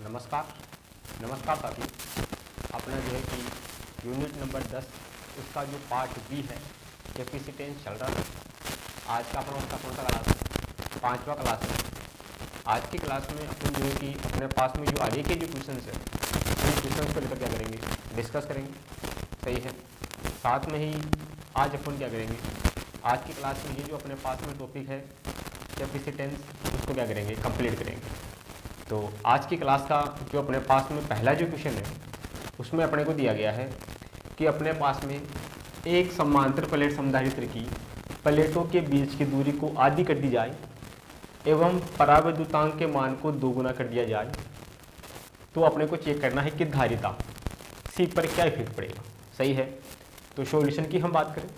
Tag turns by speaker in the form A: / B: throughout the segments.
A: नमस्कार साथी। अपना जो है कि यूनिट नंबर 10 उसका जो पार्ट बी है कैपेसिटेंस चल रहा है। आज का अपना उसका कौन सा क्लास है? 5वां क्लास है। आज की क्लास में अपन जो है कि अपने पास में जो आगे के जो क्वेश्चन है उन क्वेश्चन को लेकर क्या करेंगे, डिस्कस करेंगे। सही है। साथ में ही आज अपन क्या करेंगे, आज की क्लास में ये जो अपने पास में टॉपिक है कैपेसिटेंस, उसको क्या करेंगे, कंप्लीट करेंगे। तो आज की क्लास का जो अपने पास में पहला जो क्वेश्चन है उसमें अपने को दिया गया है कि अपने पास में एक समांतर प्लेट समधारित्र की प्लेटों के बीच की दूरी को आधी कर दी जाए एवं परावैद्युतांक के मान को दोगुना कर दिया जाए तो अपने को चेक करना है कि धारिता सी पर क्या इफेक्ट पड़ेगा। सही है। तो सॉल्यूशन की हम बात करें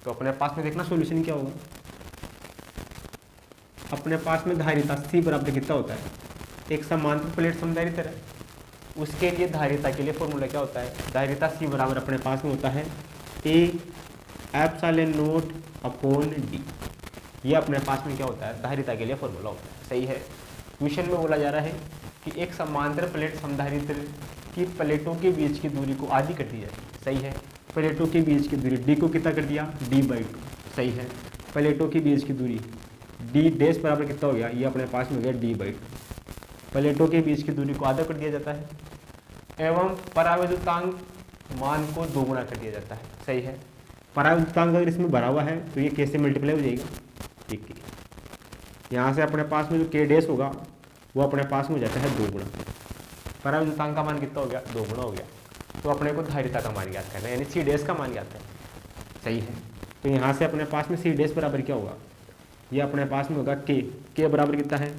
A: तो अपने पास में देखना सॉल्यूशन क्या होगा। अपने पास में धारिता सी बराबर कितना होता है, एक समांतर प्लेट समधारित्र है, उसके लिए धारिता के लिए फॉर्मूला क्या होता है, धारिता सी बराबर अपने पास में होता है A epsilon not upon D. ये अपने पास में क्या होता है, धारिता के लिए फॉर्मूला होता है। सही है। क्वेश्चन में बोला जा रहा है कि एक समांतर प्लेट समधारित्र की प्लेटों के बीच की दूरी को आधी कर दी जाए। सही है। प्लेटों के बीच की दूरी डी को कितना कर दिया, d/2। सही है। प्लेटों के बीच की दूरी डी डैश बराबर कितना हो गया, ये अपने पास में हो गया d/2। प्लेटों के बीच की दूरी को आधा कर दिया जाता है एवं परावैद्युतांक मान को दोगुना कर दिया जाता है। सही है। परावैद्युतांक अगर इसमें भरा हुआ है तो ये कैसे मल्टीप्लाई हो जाएगा, ठीक है। यहाँ से अपने पास में जो के डैश होगा वो अपने पास में हो जाता है दोगुना। परावैद्युतांक का मान कितना हो गया, दोगुना हो गया। तो अपने को धारिता का मान याद करना है, यानी सी डैश का मान याद करना। सही है। तो यहाँ से अपने पास में सी डैश बराबर क्या होगा, ये अपने पास में होगा के बराबर कितना है,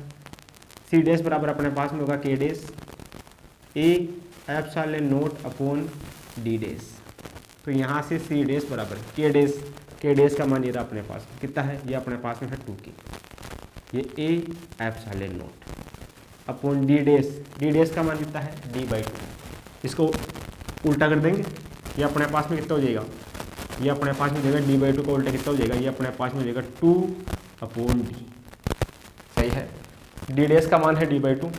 A: सी डैश बराबर अपने पास में होगा के dash A epsilon not upon D dash. तो यहाँ से सी डैश बराबर के डैश का मान ये रहा अपने पास कितना है, ये अपने पास में है 2k। ये A epsilon not upon D dash का मान कितना है, d/2। इसको उल्टा कर देंगे, ये अपने पास में कितना हो जाएगा, ये अपने पास में हो जाएगा d/2 का उल्टा कितना हो जाएगा, ये अपने पास में हो जाएगा 2/d। सही है। डी डैश का मान है d/2,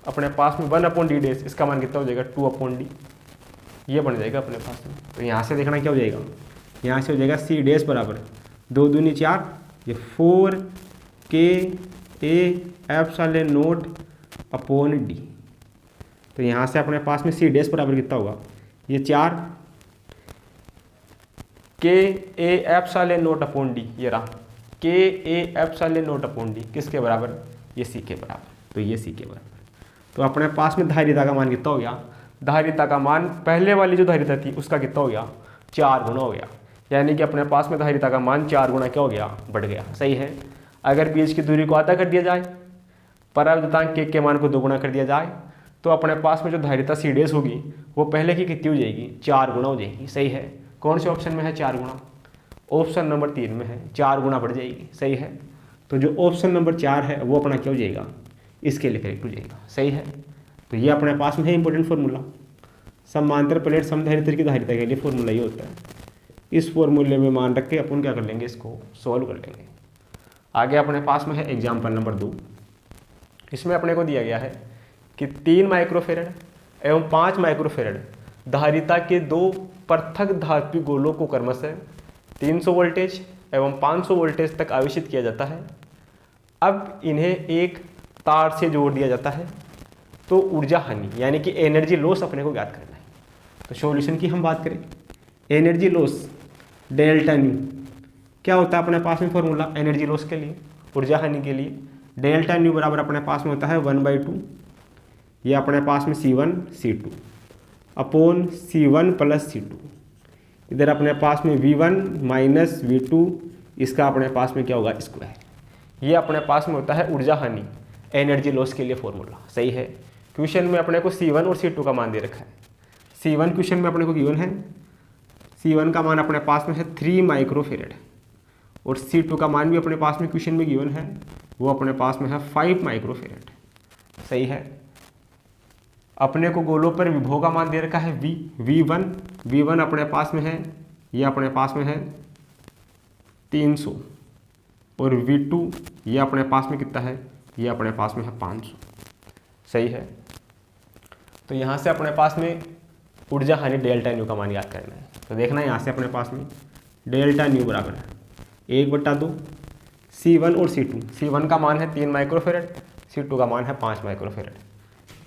A: अपने पास में 1/d डैश, इसका मान कितना हो जाएगा 2/d। ये बन जाएगा अपने पास में। तो यहाँ से देखना क्या हो जाएगा, यहाँ से हो जाएगा सी डैश बराबर 2 दूनी 4, ये 4k A epsilon not upon D. तो यहाँ से अपने पास में सी डैश बराबर कितना होगा, ये 4k A epsilon not upon D, ये रहा k A epsilon not upon D, किसके बराबर, ये सी के बराबर। तो ये सी के बराबर। तो अपने पास में धारिता का मान कितना हो गया, धारिता का मान पहले वाली जो धारिता थी उसका कितना हो गया, 4 गुना हो गया। यानी कि अपने पास में धारिता का मान 4 गुना क्या हो गया, बढ़ गया। सही है। अगर बीच की दूरी को आधा कर दिया जाए, परावैद्युतांक के मान को दोगुना कर दिया जाए तो अपने पास में जो धारिता सी डैश होगी वो पहले की कितनी हो जाएगी, 4 गुना हो जाएगी। सही है। कौन से ऑप्शन में है 4 गुना, ऑप्शन नंबर 3 में है, 4 गुना बढ़ जाएगी। सही है। तो जो ऑप्शन नंबर 4 है वो अपना क्या हो जाएगा, इसके लिए करेक्ट हो जाएगा। सही है। तो ये अपने पास में है इंपॉर्टेंट फॉर्मूला, समांतर प्लेट समधारित्र की धारिता के लिए फॉर्मूला ये होता है। इस फॉर्मूले में मान रख के अपन क्या कर लेंगे, इसको सॉल्व कर लेंगे। आगे अपने पास में है एग्जाम्पल नंबर 2। इसमें अपने को दिया गया है कि 3 माइक्रोफेरेड एवं 5 माइक्रोफेरेड धारिता के 2 पृथक धात्विक गोलों को क्रमशः 300 वोल्टेज एवं 500 वोल्टेज तक आवेशित किया जाता है। अब इन्हें एक तार से जोड़ दिया जाता है तो ऊर्जा हानि यानी कि एनर्जी लॉस अपने को ज्ञात करना है। तो सॉल्यूशन की हम बात करें, एनर्जी लॉस डेल्टा न्यू क्या होता है अपने पास में फॉर्मूला एनर्जी लॉस के लिए, ऊर्जा हानि के लिए, डेल्टा न्यू बराबर अपने पास में होता है 1/2, ये अपने पास में C1 C2 upon C1 + C2। इधर अपने पास में V1 - V2, इसका अपने पास में क्या होगा, स्क्वायर। ये अपने पास में होता है ऊर्जा हानि एनर्जी लॉस के लिए फॉर्मूला। सही है। क्वेश्चन में अपने को C1 और C2 का मान दे रखा है। C1 क्वेश्चन में अपने को गिवन है, C1 का मान अपने पास में है 3 माइक्रोफेरेड और C2 का मान भी अपने पास में क्वेश्चन में गिवन है, वो अपने पास में है 5 माइक्रोफेरेड। सही है। अपने को गोलों पर विभव का मान दे रखा है V1 अपने पास में है, ये अपने पास में है 300 और V2 ये अपने पास में कितना है, ये अपने पास में है 500। सही है। तो यहाँ से अपने पास में ऊर्जा हानि डेल्टा न्यू का मान याद करना है। तो देखना है यहाँ से अपने पास में डेल्टा न्यू बराबर है 1/2 C1 और C2। C1 का मान है 3 माइक्रोफेरेड, C2 का मान है 5 माइक्रोफेरेड।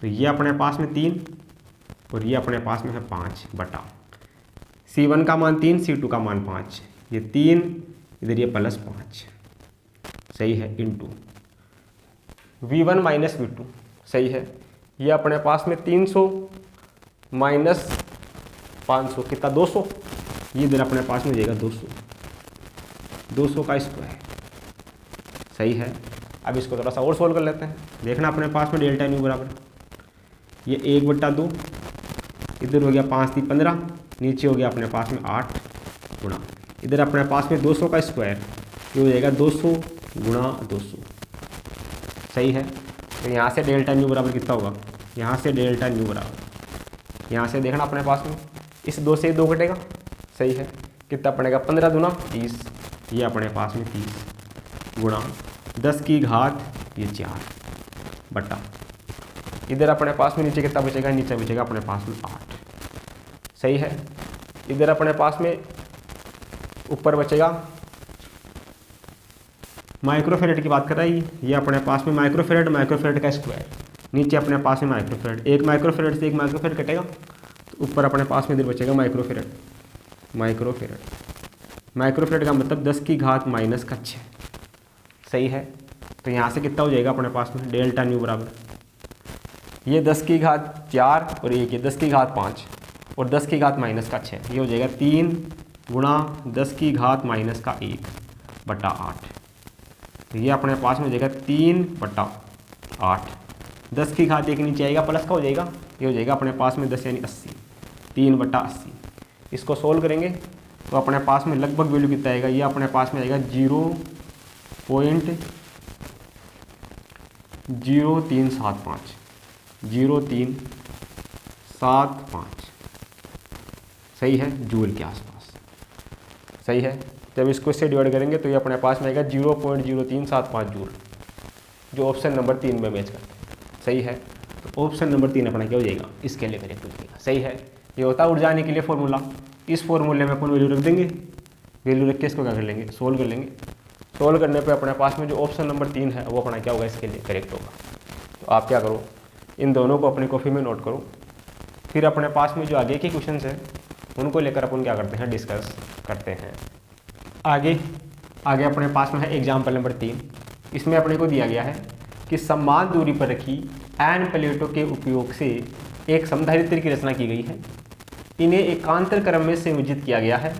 A: तो ये अपने पास में 3 और ये अपने पास में है 5 बटा C1 का मान 3, C2 का मान 5, ये 3 इधर ये +5 सही है इंटू V1 माइनस V2 सही है। ये अपने पास में 300 माइनस 500 कितना 200, ये इधर अपने पास में जाएगा 200 का स्क्वायर सही है। अब इसको थोड़ा सा और सोल्व कर लेते हैं। देखना अपने पास में डेल्टा न्यू बराबर ये 1/2 इधर हो गया 5 × 15, नीचे हो गया अपने पास में 8 गुणा इधर अपने पास में 200 का स्क्वायर, ये हो जाएगा 200 × 200 सही है। तो यहाँ से डेल्टा न्यू बराबर कितना होगा, यहाँ से डेल्टा न्यू बराबर, यहाँ से देखना अपने पास में इस 2 से 2 घटेगा सही है, कितना पड़ेगा 15 दूना 30, ये अपने पास में 30 गुणा 10 की घात ये 4 बटा इधर अपने पास में नीचे कितना बचेगा, नीचे बचेगा अपने पास में 8 सही है। इधर अपने पास में ऊपर बचेगा माइक्रोफेरेड की बात कर रहा है, ये अपने पास में माइक्रोफेरेड का स्क्वायर, नीचे अपने पास में माइक्रोफेरेड, एक माइक्रोफेरेड से एक माइक्रोफेरेड कटेगा तो ऊपर अपने पास में इधर बचेगा माइक्रोफेरेड का मतलब 10 की घात -6 सही है। तो यहाँ से कितना हो जाएगा अपने पास में डेल्टा न्यू बराबर ये 10 की घात 4 और एक ये 10 की घात 5 और 10 की घात -6, ये हो जाएगा 3 गुणा 10 की घात -1 बटा 8। तो ये अपने पास में हो जाएगा 3/8, 10 की घात 1 नीचे आएगा प्लस का हो जाएगा, ये हो जाएगा अपने पास में 10 यानी 80, 3/80। इसको सोल्व करेंगे तो अपने पास में लगभग वैल्यू कितना आएगा, ये अपने पास में आएगा 0.0375 सही है, जूल के आसपास सही है। जब इसको इससे डिवाइड करेंगे तो ये अपने पास में आएगा 0.0375 जूल, जो ऑप्शन नंबर 3 में मैच करते हैं सही है। तो ऑप्शन नंबर 3 अपना क्या हो जाएगा, इसके लिए करेक्ट हो जाएगा सही है। ये होता है ऊर्जा आने के लिए फॉर्मूला, इस फॉर्मूले में अपन वैल्यू रख देंगे, वैल्यू रख के इसको क्या कर लेंगे, सोल्व कर लेंगे। सोल्व करने पे अपने पास में जो ऑप्शन नंबर 3 है वो अपना क्या होगा, इसके लिए करेक्ट होगा। तो आप क्या करो, इन दोनों को अपनी कॉपी में नोट करो, फिर अपने पास में जो आगे के क्वेश्चन हैं उनको लेकर अपन क्या करते हैं, डिस्कस करते हैं। आगे अपने पास में है एग्जाम्पल नंबर 3। इसमें अपने को दिया गया है कि समान दूरी पर रखी एन प्लेटों के उपयोग से एक समधारित्र की रचना की गई है। इन्हें एकांतर क्रम में संयोजित किया गया है।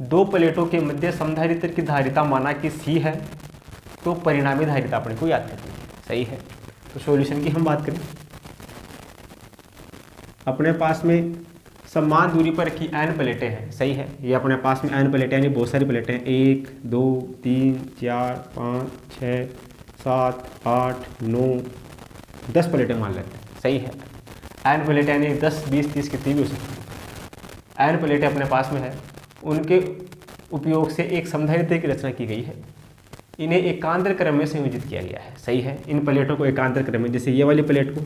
A: 2 प्लेटों के मध्य समधारित्र की धारिता माना कि C है, तो परिणामी धारिता अपने को याद करनी है सही है। तो सॉल्यूशन की हम बात करें, अपने पास में समान दूरी पर रखी n प्लेटें हैं सही है। ये अपने पास में n प्लेटें यानी बहुत सारी प्लेटें हैं, 1 2 3 4 5 6 7 8 9 10 प्लेटें मान लेते हैं सही है। n प्लेटें यानी 10 20 30 कितनी भी हो सकती है, n प्लेटें अपने पास में है, उनके उपयोग से एक समधारित्र की रचना की गई है। इन्हें एकांतर क्रम में संयोजित किया गया है सही है। इन प्लेटों को एकांतर क्रम में, जैसे ये वाली प्लेट को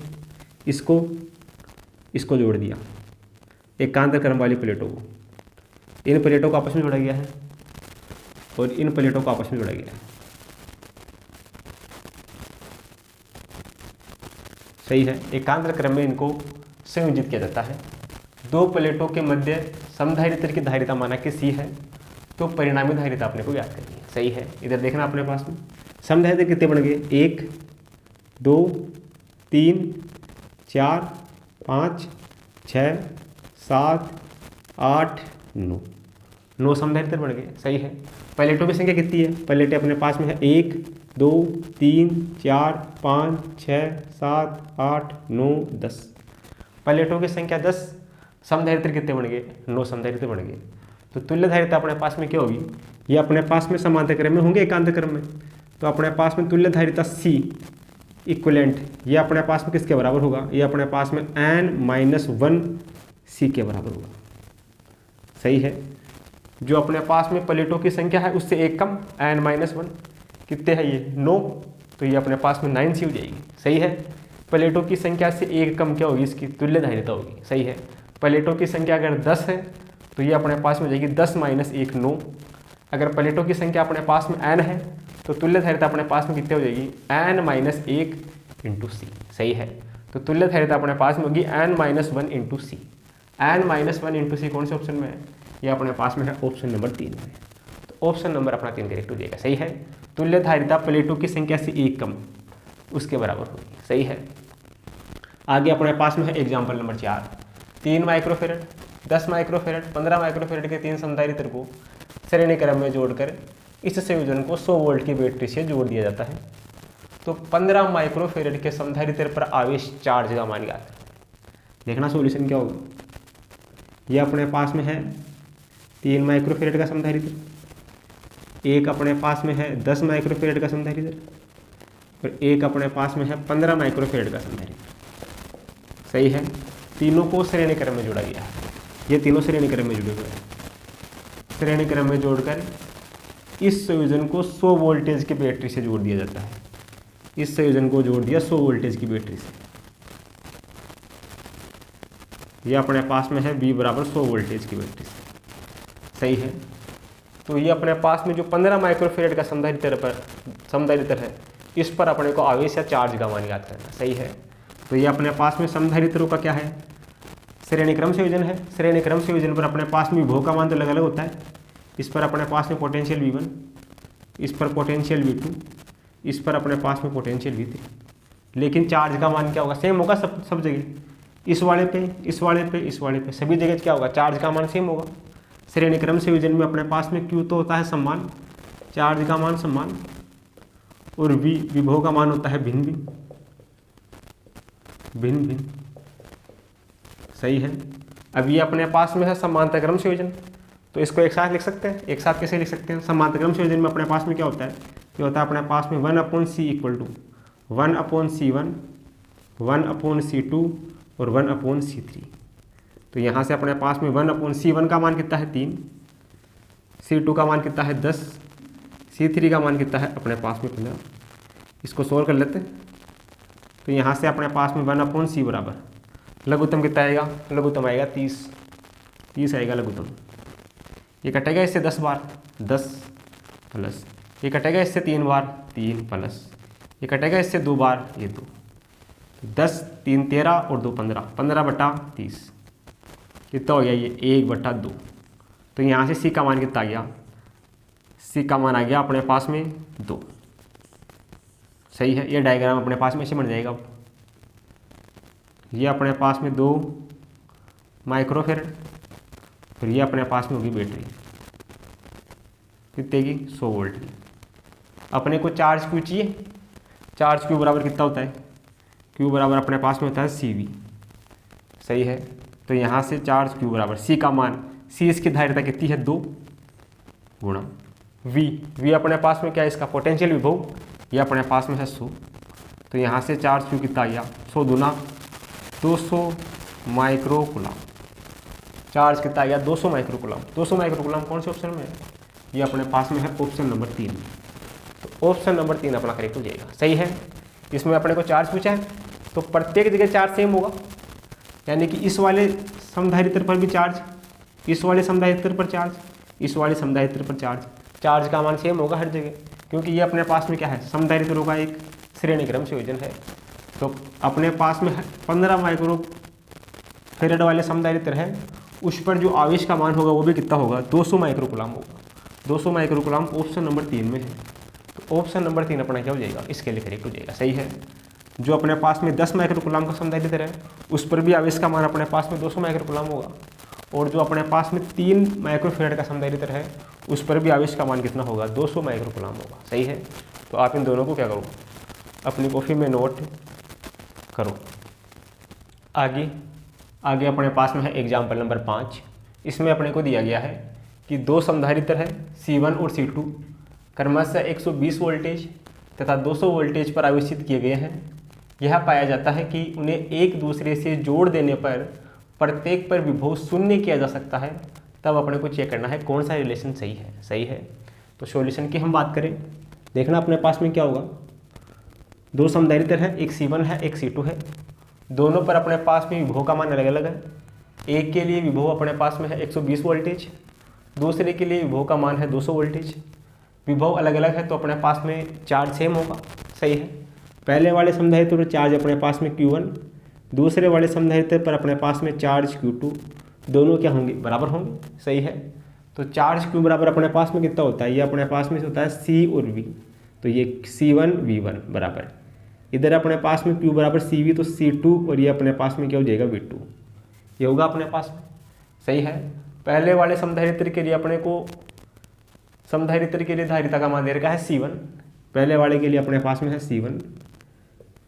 A: इसको जोड़ दिया, एकांतर क्रम वाली प्लेटों को, इन प्लेटों को आपस में जोड़ा गया है और इन प्लेटों को आपस में जोड़ा गया है सही है। एकांतर क्रम में इनको संयोजित किया जाता है। 2 प्लेटों के मध्य समधारित्र की धारिता माना कि C है, तो परिणामी धारिता अपने को याद करनी है सही है। इधर देखना अपने पास में समधारित्र कितने बन गए, 1 2 3 4 5 6 7 8 9 समधारित्र बन गए सही है। प्लेटों की संख्या कितनी है, प्लेटें अपने पास में है 1 2 3 4 5 6 7 8 9 10, प्लेटों की संख्या 10, समधारित्र कितने बन गए, 9 समधारित्र बन गए। तो तुल्य धारिता अपने पास में क्या होगी, ये अपने पास में समांतर क्रम में होंगे, एकांतर क्रम में, तो अपने पास में तुल्य धारिता C इक्विवेलेंट ये अपने पास में किसके बराबर होगा, ये अपने पास में n-1 C के बराबर होगा सही है। जो अपने पास में प्लेटों की संख्या है उससे एक कम, n-1 कितने है ये 9, तो ये अपने पास में 9C हो जाएगी सही है। प्लेटों की संख्या से एक कम क्या होगी, इसकी तुल्य धारिता होगी। सही है, प्लेटों की संख्या अगर 10 है तो ये अपने पास में हो जाएगी 10 - 1 9। अगर प्लेटों की संख्या अपने पास में n है तो तुल्य धारिता अपने पास में कितनी हो जाएगी, n - 1 × c। सही है, तो तुल्य धारिता अपने पास में होगी n - 1 × c। n - 1 × c कौन से ऑप्शन में है, ये अपने पास में है ऑप्शन नंबर 3 में। तो ऑप्शन नंबर अपना 3 करेक्ट हो जाएगा। सही है, तुल्य धारिता प्लेटों की संख्या से एक कम उसके बराबर होगी। सही है, आगे अपने पास में है example number 4। 3 microfarad, 10 microfarad, 15 microfarad के 3 समधारित्र को श्रेणी क्रम में जोड़कर इस संयोजन को 100 वोल्ट की बैटरी से जोड़ दिया जाता है। तो 15 माइक्रोफेरेड के समधारित्र पर आवेश चार्ज का मान ज्ञात करें। देखना सॉल्यूशन क्या होगा। यह अपने पास में है 3 माइक्रोफेरेड का समधारित्र, एक अपने पास में है 10 माइक्रोफेरेड का समधारित्र और एक अपने पास में है 15 माइक्रोफेरेड का समधारित्र। सही है, तीनों को श्रेणी क्रम में जोड़ा गया है। ये तीनों श्रेणी क्रम में जुड़े हुए हैं। श्रेणी क्रम में जोड़कर इस संयोजन को 100 वोल्टेज की बैटरी से जोड़ दिया जाता है। इस संयोजन को जोड़ दिया 100 वोल्टेज की बैटरी से। यह अपने पास में है B बराबर 100 वोल्टेज की बैटरी से। सही है, तो ये अपने पास में जो 15 माइक्रोफेरेड का समधारित्र है इस पर अपने को आवेश या चार्ज का मान ज्ञात करना। सही है, तो ये अपने पास में समधारित्रों का क्या है, श्रेणी क्रम संयोजन है। श्रेणी क्रम संयोजन पर अपने पास में विभव का मान तो अलग अलग होता है। इस पर अपने पास में पोटेंशियल V1, इस पर पोटेंशियल V2, इस पर अपने पास में पोटेंशियल V3, लेकिन चार्ज का मान क्या होगा, सेम होगा सब जगह। इस वाले पे, इस वाले पे, इस वाले पे, सभी जगह क्या होगा, चार्ज का मान सेम होगा। श्रेणी क्रम संयोजन में अपने पास में Q तो होता है समान, चार्ज का मान समान, और V विभव का मान होता है भिन्न भिन्न। सही है, अब ये अपने पास में है समांतर क्रम संयोजन, तो इसको एक साथ लिख सकते हैं। एक साथ कैसे लिख सकते हैं, समांतर क्रम संयोजन में अपने पास में क्या होता है, ये होता है अपने पास में 1/c = 1/c1, 1/c2 और 1/c3। तो यहाँ से अपने पास में 1/c1 का मान कितना है 3, c2 का मान कितना है 10, c3 का मान कितना है अपने पास में 15। इसको सोल्व कर लेते हैं। तो यहाँ से अपने पास में 1/c बराबर लघुत्तम कितना आएगा, लघुत्तम आएगा 30 आएगा लघुत्तम। ये कटेगा इससे 10 बार 10 प्लस, ये कटेगा इससे 3 बार 3 प्लस, ये कटेगा इससे 2 बार ये 2, 10 3 13 और 2 15, 15/30 कितना हो गया, ये 1/2। तो यहाँ से सी का मान कितना आ गया, सी का मान आ गया अपने पास में 2। सही है, ये डायग्राम अपने पास में ऐसे बन जाएगा। ये अपने पास में 2 माइक्रोफेरेड, फिर ये अपने पास में होगी बैटरी कितने की, 100 वोल्ट की। अपने को चार्ज क्यू चाहिए, चार्ज क्यू बराबर कितना होता है, क्यू बराबर अपने पास में होता है CV। सही है, तो यहाँ से चार्ज क्यू बराबर सी का मान, सी इसकी धारिता कितनी है 2 गुणा V अपने पास में क्या है, इसका पोटेंशियल विभव, ये अपने पास में है 100। तो यहाँ से चार्ज क्यू कितना आ गया, 100 दूना 200 माइक्रोकुलम। चार्ज कितना आ गया 200 माइक्रोकुलम। 200 माइक्रोकुलम कौन से ऑप्शन में है, ये अपने पास में है ऑप्शन नंबर 3। तो ऑप्शन नंबर 3 अपना करेक्ट हो जाएगा। सही है, इसमें अपने को चार्ज पूछा है तो प्रत्येक जगह चार्ज सेम होगा, यानी कि इस वाले समधारित्र पर भी चार्ज, इस वाले समधारित्र पर चार्ज, इस वाले समधारित्र पर चार्ज, चार्ज का मान सेम होगा हर जगह, क्योंकि ये अपने पास में क्या है, समधारित्रों का एक श्रेणी क्रम संयोजन है। तो अपने पास में 15 माइक्रोफेरेड वाले समधारित्र है, उस पर जो आवेश का मान होगा वो भी कितना होगा, 200 माइक्रोकुलम होगा। 200 माइक्रोकुलम ऑप्शन नंबर 3 में है। तो ऑप्शन नंबर 3 अपना क्या हो जाएगा, इसके लिए करेक्ट हो जाएगा। सही है, जो अपने पास में 10 माइक्रोकुलम का समधारित्र है उस पर भी आवेश का मान अपने पास में 200 माइक्रोकुलम होगा, और जो अपने पास में 3 माइक्रोफेरेड का समधारित्र है उस पर भी आवेश का मान कितना होगा, 200 माइक्रोकुलम होगा। सही है, तो आप इन दोनों को क्या करो, अपनी कॉपी में नोट करो। आगे अपने पास में है एग्जाम्पल नंबर 5। इसमें अपने को दिया गया है कि 2 समधारित्र है C1 और C2 क्रमशः 120 वोल्टेज तथा 200 वोल्टेज पर आवेशित किए गए हैं। यह पाया जाता है कि उन्हें एक दूसरे से जोड़ देने पर प्रत्येक पर विभव 0 किया जा सकता है। तब अपने को चेक करना है कौन सा रिलेशन सही है। सही है, तो सॉल्यूशन की हम बात करें, देखना अपने पास में क्या होगा। दो समधारित्र है, एक C1 है एक C2 है, दोनों पर अपने पास में विभव का मान अलग अलग है। एक के लिए विभव अपने पास में है 120 वोल्टेज, दूसरे के लिए विभव का मान है 200 वोल्टेज। विभव अलग अलग है तो अपने पास में चार्ज सेम होगा, सही है। पहले वाले समधारित्र पर चार्ज अपने पास में Q1, दूसरे वाले समधारित्र पर अपने पास में चार्ज Q2, दोनों क्या होंगे, बराबर होंगे, सही है। तो चार्ज Q बराबर अपने पास में कितना होता है, ये अपने पास में होता है C और V, तो ये C1 V1 बराबर, इधर अपने पास में Q बराबर CV तो C2 और ये अपने पास में क्या हो जाएगा V2, ये होगा अपने पास में, सही है। पहले वाले समधारित्र के लिए अपने को समधारित्र के लिए धारिता का मान दे रखा है C1, पहले वाले के लिए अपने पास में है C1,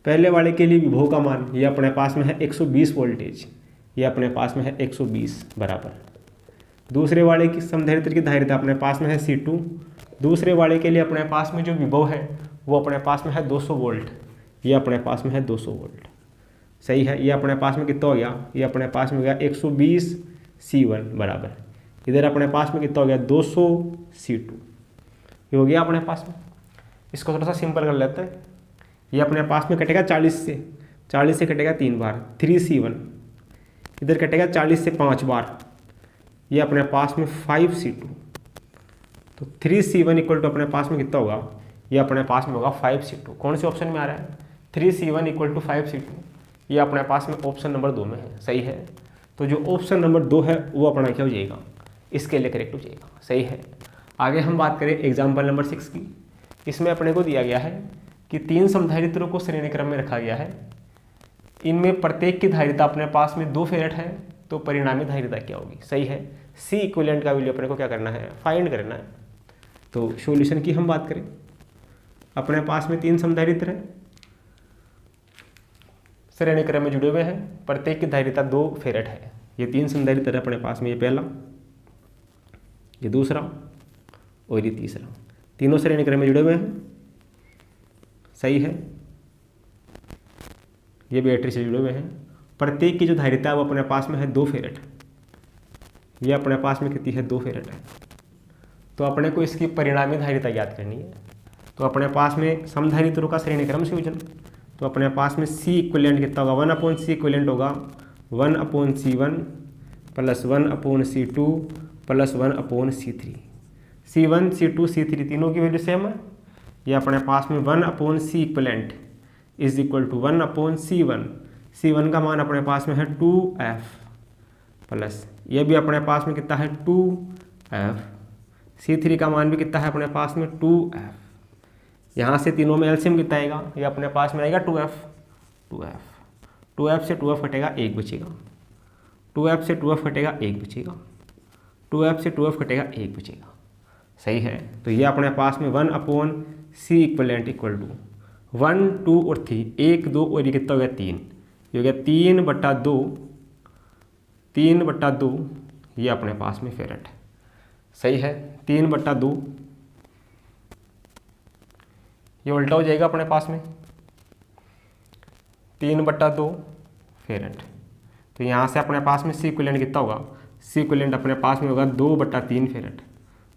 A: पहले वाले के लिए विभव का मान ये अपने पास में है 120 वोल्टेज, ये अपने पास में है 120 बराबर। दूसरे वाले की समधारित्र की धारिता अपने पास में है C2, दूसरे वाले के लिए अपने पास में जो विभव है वो अपने पास में है 200 वोल्ट, ये अपने पास में है 200 वोल्ट, सही है। ये अपने पास में कितना हो गया, ये अपने पास में हो गया 120 C1 बराबर, इधर अपने पास में कितना हो गया 200 C2, ये हो गया अपने पास में। इसको थोड़ा सा सिंपल कर लेते हैं, ये अपने पास में कटेगा 40 से कटेगा 3 बार 3C1, इधर कटेगा 40 से 5 बार, ये अपने पास में 5C2, तो 3C1 इक्वल टू अपने पास में कितना होगा, ये अपने पास में होगा 5C2। कौन से ऑप्शन में आ रहा है, 3C1 इक्वल टू 5C2, ये अपने पास में ऑप्शन नंबर 2 में है, सही है। तो जो ऑप्शन नंबर 2 है वो अपना क्या हो जाएगा, इसके लिए करेक्ट हो जाएगा, सही है। आगे हम बात करें एग्जाम्पल नंबर 6 की। इसमें अपने को दिया गया है कि 3 समधारित्रों को श्रेणी क्रम में रखा गया है, इनमें प्रत्येक की धारिता अपने पास में 2 फेरेट है, तो परिणामी धारिता क्या होगी, सही है। C इक्विवेलेंट का वैल्यू अपने को क्या करना है, फाइंड करना है। तो सॉल्यूशन की हम बात करें, अपने पास में 3 समधारित्र हैं, श्रेणी क्रम में जुड़े हुए हैं, प्रत्येक की धारिता 2 फेरेट है। ये 3 समधारित्र है अपने पास में, ये पहला, ये दूसरा और ये तीसरा, तीनों श्रेणी क्रम में जुड़े हुए हैं, सही है। ये बैटरी से जुड़े हुए हैं, प्रत्येक की जो धारिता है वो अपने पास में है 2 फेरेट, ये अपने पास में कितनी है 2 फेरेट है। तो अपने को इसकी परिणामी धारिता याद करनी है। तो अपने पास में समधारित्रों का श्रेणी क्रम संयोजन, तो अपने पास में C इक्विवेलेंट कितना होगा, 1/C इक्विवेलेंट होगा 1/C1 plus 1/C2 plus 1/C3। C1 C2 C3 तीनों की वैल्यू सेम है, ये अपने पास में 1/C equivalent is equal to 1/C1। C1 का मान अपने पास में है 2F प्लस ये भी अपने पास में कितना है 2F, C3 का मान भी कितना है अपने पास में 2F। यहाँ से तीनों में एलसीएम कितना आएगा, ये अपने पास में आएगा 2F से 2F कटेगा 1 बचेगा, 2F से 2F कटेगा 1 बचेगा, 2F से 2F कटेगा 1 बचेगा, सही है। तो ये अपने पास में 1/C इक्विवेलेंट इक्वल टू 1 2 और 3, 1 2 और ये कितना हो गया 3, ये हो गया 3/2, ये अपने पास में फेरेट है, सही है। 3/2 ये उल्टा हो जाएगा अपने पास में 3/2 फेरेट। तो यहाँ से अपने पास में C इक्विवेलेंट कितना होगा, C इक्विवेलेंट अपने पास में होगा 2/3 फेरेट,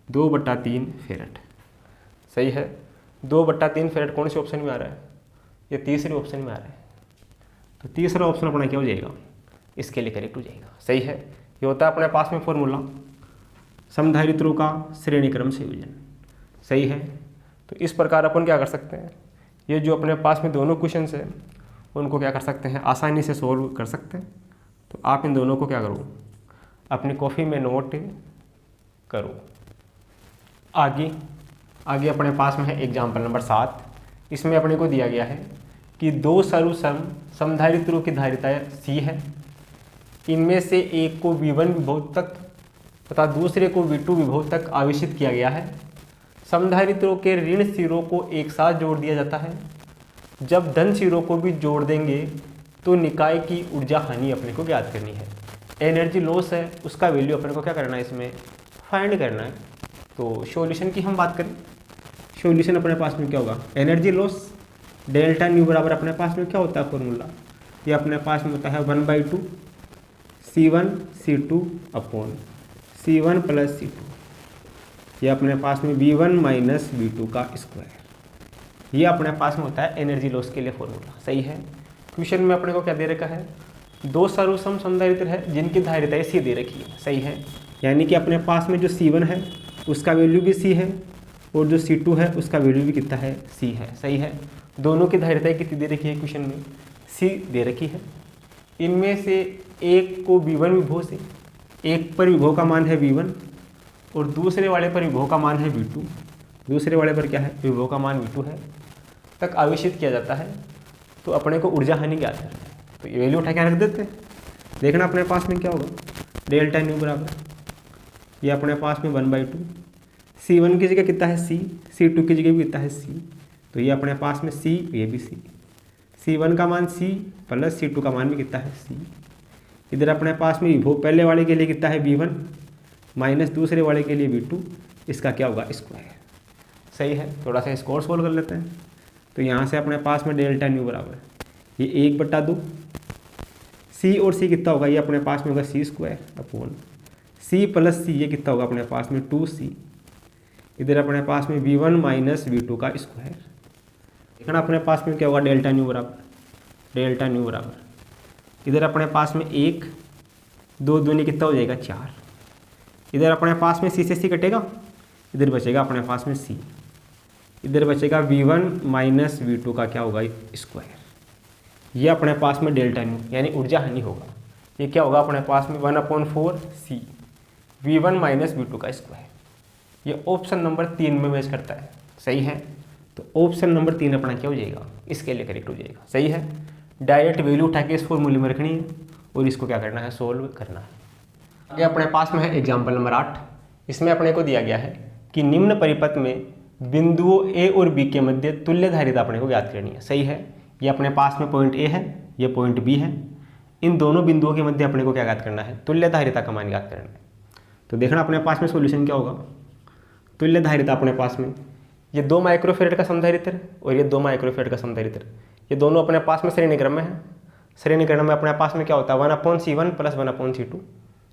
A: 2/3 फेरेट, सही है। 2/3 फेरेट कौन से ऑप्शन में आ रहा है, ये तीसरे ऑप्शन में आ रहा है। तो तीसरा ऑप्शन अपना क्या हो जाएगा, इसके लिए करेक्ट हो जाएगा, सही है। ये होता है अपने पास में फॉर्मूला समधारित्रों का श्रेणी क्रम संयोजन, सही है। तो इस प्रकार अपन क्या कर सकते हैं, ये जो अपने पास में दोनों क्वेश्चन है उनको क्या कर सकते हैं, आसानी से सोल्व कर सकते हैं। तो आप इन दोनों को क्या करो, अपनी कॉपी में नोट करो। आगे अपने पास में है एग्जाम्पल नंबर 7। इसमें अपने को दिया गया है कि 2 सरुसम समधारित्रों की धारिता C है, इनमें से एक को V1 विभव तक तथा दूसरे को V2 विभव तक आवेशित किया गया है। समधारित्रों के ऋण सिरों को एक साथ जोड़ दिया जाता है, जब धन सिरों को भी जोड़ देंगे तो निकाय की ऊर्जा हानि अपने को ज्ञात करनी है। एनर्जी लॉस है उसका वैल्यू अपने को क्या करना है, इसमें फाइंड करना है। तो सॉल्यूशन की हम बात करें, सॉल्यूशन अपने पास में क्या होगा, एनर्जी लॉस डेल्टा न्यू बराबर अपने पास में क्या होता है फॉर्मूला, ये अपने पास में होता है 1/2 C1 C2 upon C1 plus C2, ये अपने पास में V1 माइनस V2 का स्क्वायर, ये अपने पास में होता है एनर्जी लॉस के लिए फॉर्मूला। सही है। क्वेश्चन में अपने को क्या दे रखा है, दो सर्वसम संधारित्र है जिनकी धारिताएं सी दे रखी है। सही है। यानी कि अपने पास में जो C1 है उसका वैल्यू भी C है और जो C2 है उसका वैल्यू भी कितना है, C है। सही है। दोनों की धारिताएं कितनी दे रखी है क्वेश्चन में, C दे रखी है। इनमें से एक को V1 विभव से, एक पर विभव का मान है V1 और दूसरे वाले पर विभव का मान है V2, दूसरे वाले पर क्या है, विभव का मान V2 है, तक आवेशित किया जाता है। तो अपने को ऊर्जा हानि ज्ञात करना है। तो ये वैल्यू उठा के रख देते हैं। देखना अपने पास में क्या होगा, डेल्टा न्यू बराबर, ये अपने पास में 1/2, C1 की जगह कितना है C, C2 की जगह भी कितना है C, तो ये अपने पास में C, ये भी C, C1 का मान C प्लस C2 का मान भी कितना है C। इधर अपने पास में विभव पहले वाले के लिए कितना है V1 माइनस दूसरे वाले के लिए V2, इसका क्या होगा, स्क्वायर। सही है। थोड़ा सा इसको और सोल्व कर लेते हैं। तो यहाँ से अपने पास में डेल्टा न्यू बराबर, ये 1/2 C और C कितना होगा, ये अपने पास में होगा C² upon C plus C, ये कितना होगा अपने पास में 2C। इधर अपने पास में V1 माइनस V2 का स्क्वायर। देखना अपने पास में क्या होगा, डेल्टा न्यू बराबर, डेल्टा न्यू बराबर, इधर अपने पास में 1, 2 दूनी कितना हो जाएगा 4, इधर अपने पास में C से C कटेगा, इधर बचेगा अपने पास में C, इधर बचेगा V1 माइनस V2 का क्या होगा स्क्वायर। ये अपने पास में डेल्टा न्यू यानी ऊर्जा हानि होगा। ये क्या होगा अपने पास में 1/4 C V1 माइनस V2 का स्क्वायर। ये ऑप्शन नंबर 3 में मैच करता है। सही है। तो ऑप्शन नंबर 3 अपना क्या हो जाएगा, इसके लिए करेक्ट हो जाएगा। सही है। डायरेक्ट वैल्यू उठा के इस फॉर्मूले में रखनी है और इसको क्या करना है, सोल्व करना है। आगे अपने पास में है एग्जाम्पल नंबर 8। इसमें अपने को दिया गया है कि निम्न परिपथ में बिंदुओं A और B के मध्य तुल्य धारिता अपने को ज्ञात करनी है। सही है। ये अपने पास में पॉइंट A है, ये पॉइंट B है। इन दोनों बिंदुओं के मध्य अपने को क्या ज्ञात करना है, तुल्य धारिता का मान ज्ञात करना है। तो देखना अपने पास में सॉल्यूशन क्या होगा। तुल्य धारिता अपने पास में ये 2 माइक्रोफेरेड का समधारित्र और ये 2 माइक्रोफेरेड का समधारित्र, ये दोनों अपने पास में श्रेणी क्रम में है। श्रेणी क्रम में अपने पास में क्या होता है 1/C1 प्लस 1/C2।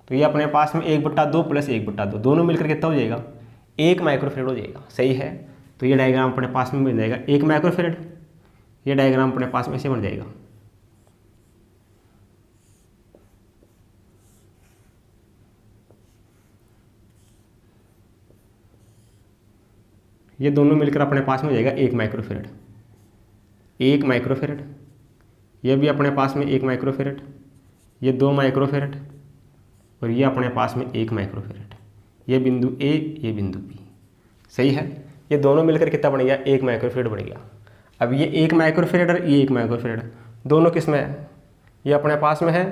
A: तो ये अपने पास में 1/2 प्लस 1/2 दोनों मिलकर कितना हो जाएगा, 1 माइक्रोफेरेड हो जाएगा। सही है। तो ये डायग्राम अपने पास में बन जाएगा 1 माइक्रोफेरेड। ये डायग्राम अपने पास में ऐसे बन जाएगा। ये दोनों मिलकर अपने पास में हो जाएगा 1 माइक्रोफेरेड, 1 माइक्रोफेरेड। ये भी अपने पास में 1 माइक्रोफेरेड, ये 2 माइक्रोफेरेड और ये अपने पास में 1 माइक्रोफेरेड। ये बिंदु A, ये बिंदु B। सही है। ये दोनों मिलकर कितना बन गया, 1 माइक्रोफेरेड बन गया। अब ये 1 माइक्रोफेरेड और ये 1 माइक्रोफेरेड दोनों किस में है, ये अपने पास में है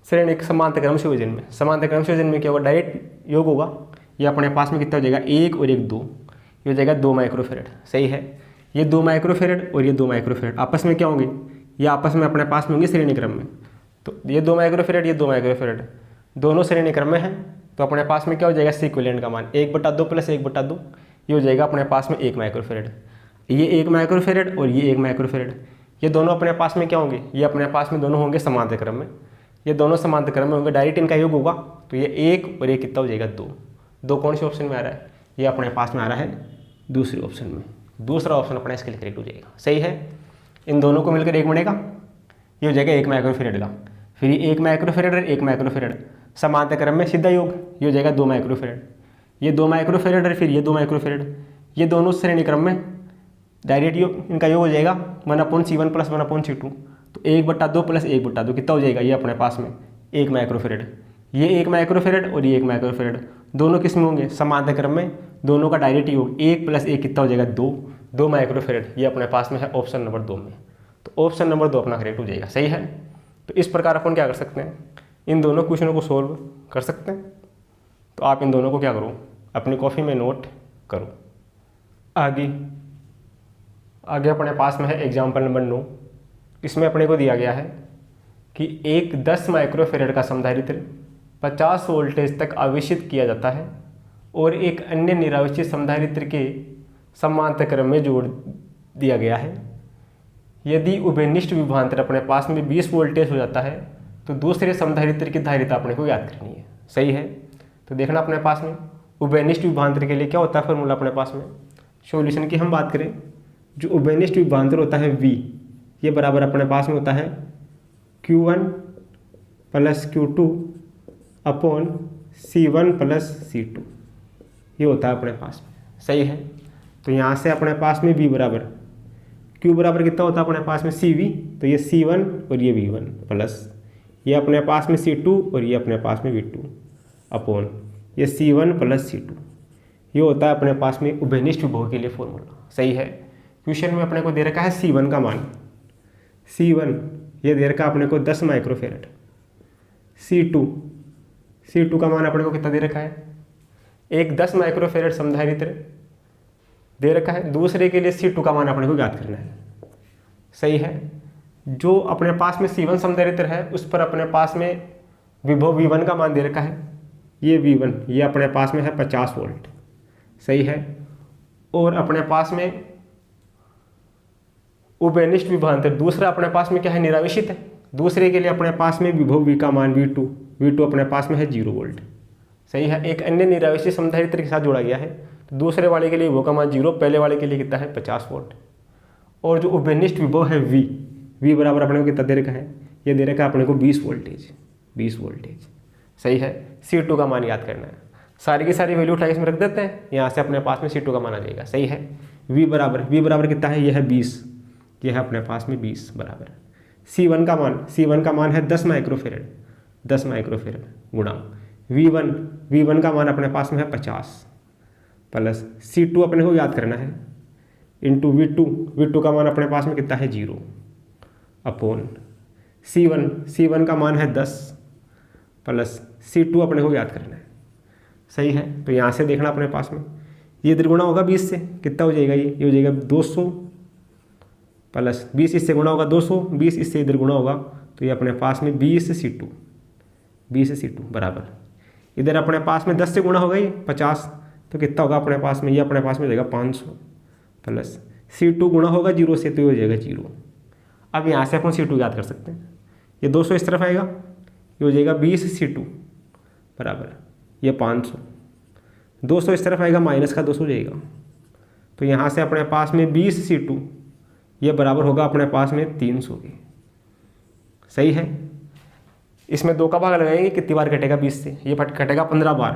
A: श्रेणी समांतर क्रम संयोजन में। समांतर क्रम संयोजन में क्या होगा, डायरेक्ट योग होगा। ये अपने पास में कितना हो जाएगा, 1 और 1 2, ये हो जाएगा 2 माइक्रोफेरेड। सही है। ये 2 माइक्रोफेरेड और ये 2 माइक्रोफेरेड आपस में क्या होंगे, ये आपस में अपने पास में होंगे श्रेणी क्रम में। तो ये 2 माइक्रोफेरेड, ये 2 माइक्रोफेरेड दोनों श्रेणी क्रम में है। तो अपने पास में क्या हो जाएगा, इक्विवेलेंट का मान 1/2 प्लस 1/2, ये हो जाएगा अपने पास में 1 माइक्रोफेरेड। ये 1 माइक्रोफेरेड और ये 1 माइक्रोफेरेड, ये दोनों अपने पास में क्या होंगे, ये अपने पास में दोनों होंगे समांतर क्रम में। ये दोनों समांतर क्रम में होंगे, डायरेक्ट इनका योग होगा। तो ये 1 और 1 कितना हो जाएगा 2। 2 कौन से ऑप्शन में आ रहा है, ये अपने पास में आ रहा है दूसरे ऑप्शन में। दूसरा ऑप्शन अपना इसके लिए करेक्ट हो जाएगा। सही है। इन दोनों को मिलकर 1 बनेगा, ये हो जाएगा 1 माइक्रोफेरेड का। फिर ये 1 माइक्रोफेरेड और 1 माइक्रोफेरेड समांतर क्रम में सीधा योग, ये हो जाएगा 2 माइक्रोफेरेड। ये 2 माइक्रोफेरेड और फिर ये 2 माइक्रोफेरेड, ये दोनों श्रेणी क्रम में डायरेक्ट योग, इनका योग हो जाएगा 1/C1 प्लस 1/C2। तो 1/2 प्लस 1/2 कितना हो जाएगा, ये अपने पास में 1 माइक्रोफेरेड। ये 1 माइक्रोफेरेड और ये 1 माइक्रोफेरेड दोनों किस में होंगे, समांतर क्रम में। दोनों का डायरेक्ट योग 1 + 1 कितना हो जाएगा 2 माइक्रोफेरेड। ये अपने पास में है ऑप्शन नंबर 2 में। तो ऑप्शन नंबर 2 अपना करेक्ट हो जाएगा। सही है। तो इस प्रकार अपन क्या कर सकते हैं, इन दोनों क्वेश्चनों को सोल्व कर सकते हैं। तो आप इन दोनों को क्या करो, अपनी कॉपी में नोट करो। आगे अपने पास में है एग्जाम्पल नंबर 9। इसमें अपने को दिया गया है कि एक 10 माइक्रोफेरेड का समधारित्र 50 वोल्टेज तक आवेशित किया जाता है और एक अन्य निरावेशित समधारित्र के समांतर क्रम में जोड़ दिया गया है। यदि उभयनिष्ठ विभवांतर अपने पास में 20 वोल्टेज हो जाता है तो दूसरे समधारित्र की धारिता अपने को याद करनी है। सही है। तो देखना अपने पास में उभयनिष्ठ विभवांतर के लिए क्या होता है फॉर्मूला अपने पास में। सॉल्यूशन की हम बात करें जो उभयनिष्ठ विभवांतर होता है V, ये बराबर अपने पास में होता है Q1 plus Q2 upon C1 plus C2, ये होता है अपने पास में। सही है। तो यहाँ से अपने पास में V बराबर Q बराबर कितना होता है अपने पास में CV, तो ये C1 और ये V1 प्लस ये अपने पास में C2 और ये अपने पास में V2 अपॉन ये C1 प्लस C2, ये होता है अपने पास में उभयनिष्ठ विभव के लिए फॉर्मूला। सही है। क्वेश्चन में अपने को दे रखा है C1 का मान, C1 ये दे रखा है अपने को 10 माइक्रोफेरेड, C2 का मान अपने को कितना दे रखा है, एक 10 माइक्रोफेरेड समधारित्र दे रखा है। दूसरे के लिए C2 का मान अपने को ज्ञात करना है। सही है। जो अपने पास में C1 समधारित्र है उस पर अपने पास में विभव V1 का मान दे रखा है, ये V1 ये अपने पास में है 50 वोल्ट। सही है। और अपने पास में उभयनिष्ठ विभवांतर दूसरा अपने पास में क्या है, निरावेशित है। दूसरे के लिए अपने पास में विभव V का मान V2 अपने पास में है 0 वोल्ट। सही है। एक अन्य निरावेशी समधारित्र के साथ जोड़ा गया है, तो दूसरे वाले के लिए विभव का मान 0, पहले वाले के लिए कितना है 50 वोल्ट। और जो उभयनिष्ठ विभव है V बराबर अपने को कितना दे रखा है, ये दे रखा है अपने को 20 वोल्टेज। सही है। C2 का मान याद करना है। सारी की सारी वैल्यू उठा इसमें रख देते हैं, यहाँ से अपने पास में C2 का मान आ जाएगा। सही है। V बराबर कितना है, ये है 20, ये है अपने पास में 20 बराबर C1 का मान है 10 माइक्रोफेरेड गुणा V1 का मान अपने पास में है 50 प्लस C2 अपने को याद करना है इंटू V2 का मान अपने पास में कितना है 0 अपॉन C1 का मान है 10 प्लस C2 अपने को याद करना है। सही है। तो यहाँ से देखना अपने पास में ये इधर गुणा होगा 20 से, कितना हो जाएगा, ये हो जाएगा 200 प्लस 20 इससे गुणा होगा 200, 20 इससे इधर गुणा होगा तो ये अपने पास में 20 C2 बराबर इधर अपने पास में 10 से गुणा होगा ये 50, तो कितना होगा अपने पास में, ये अपने पास में हो जाएगा 500 प्लस C2 गुणा होगा 0 से तो ये हो जाएगा 0। अब यहाँ से अपन C2 याद कर सकते हैं। ये 200 इस तरफ आएगा, ये हो जाएगा 20 C2 बराबर ये 500, 200 इस तरफ आएगा माइनस का 200 जाएगा, तो यहाँ से अपने पास में 20 C2 ये बराबर होगा अपने पास में 300 के। सही है। इसमें 2 का भाग लगाएंगे, कितनी बार कटेगा 20 से, ये कटेगा 15 बार,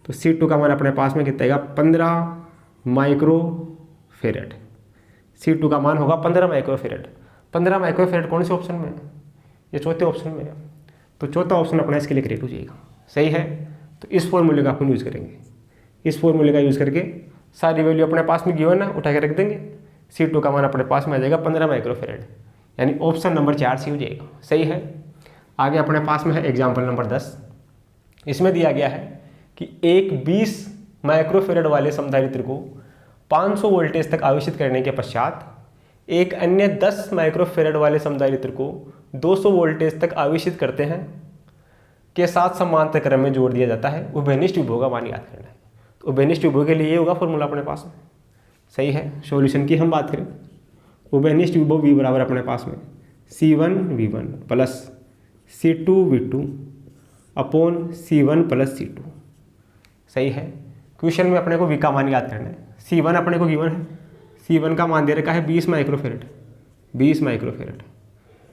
A: तो C2 का मान अपने पास में कितना आएगा 15 माइक्रोफेरेड। C2 का मान होगा 15 माइक्रोफेरेड। 15 माइक्रोफेरेड कौन से ऑप्शन में है, ये चौथे ऑप्शन में है, तो चौथा ऑप्शन अपना इसके लिए करेक्ट हो जाएगा। सही है। तो इस फॉर्मूले का अपन यूज़ करेंगे, इस फॉर्मूले का यूज़ करके सारी वैल्यू अपने पास में गिवन है उठा के रख देंगे। C2 का मान अपने पास में आ जाएगा 15 माइक्रोफेरेड, यानी ऑप्शन नंबर 4 सी हो जाएगा। सही है। आगे अपने पास में है एग्जाम्पल नंबर 10। इसमें दिया गया है कि एक 20 माइक्रोफेरेड वाले समधारित्र को 500 वोल्टेज तक आवेशित करने के पश्चात एक अन्य 10 माइक्रोफेरेड वाले समधारित्र को 200 वोल्टेज तक आवेशित करते हैं के साथ समांतर क्रम में जोड़ दिया जाता है। उभयनिष्ठ विभव का मान याद करना है। तो उभयनिष्ठ विभव के लिए ये होगा फॉर्मूला अपने पास में। सही है। सॉल्यूशन की हम बात करें, उभयनिष्ठ विभव V बराबर अपने पास में C1 V1 plus C2 V2 upon C1 plus C2। सही है। क्वेश्चन में अपने को V का मान याद करना है। C1 अपने को गिवन है, C1 का मान दे रखा है 20 माइक्रोफेरेड।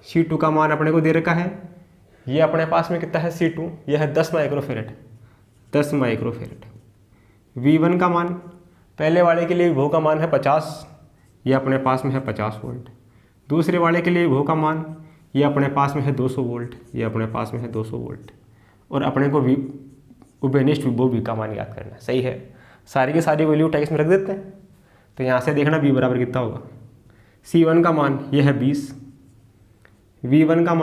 A: C2 का मान अपने को दे रखा है, ये अपने पास में कितना है C2, यह है 10 माइक्रोफेरेड। V1 का मान पहले वाले के लिए विभव का मान है 50, ये अपने पास में है 50 वोल्ट। दूसरे वाले के लिए विभव का मान ये अपने पास में है 200 वोल्ट, ये अपने पास में है 200 वोल्ट। और अपने को उभयनिष्ठ विभव V का मान याद करना है। सही है। सारी की सारी वैल्यू टैक्स में रख देते हैं, तो यहाँ से देखना V बराबर कितना होगा। C1 का मान ये है 20, V1 का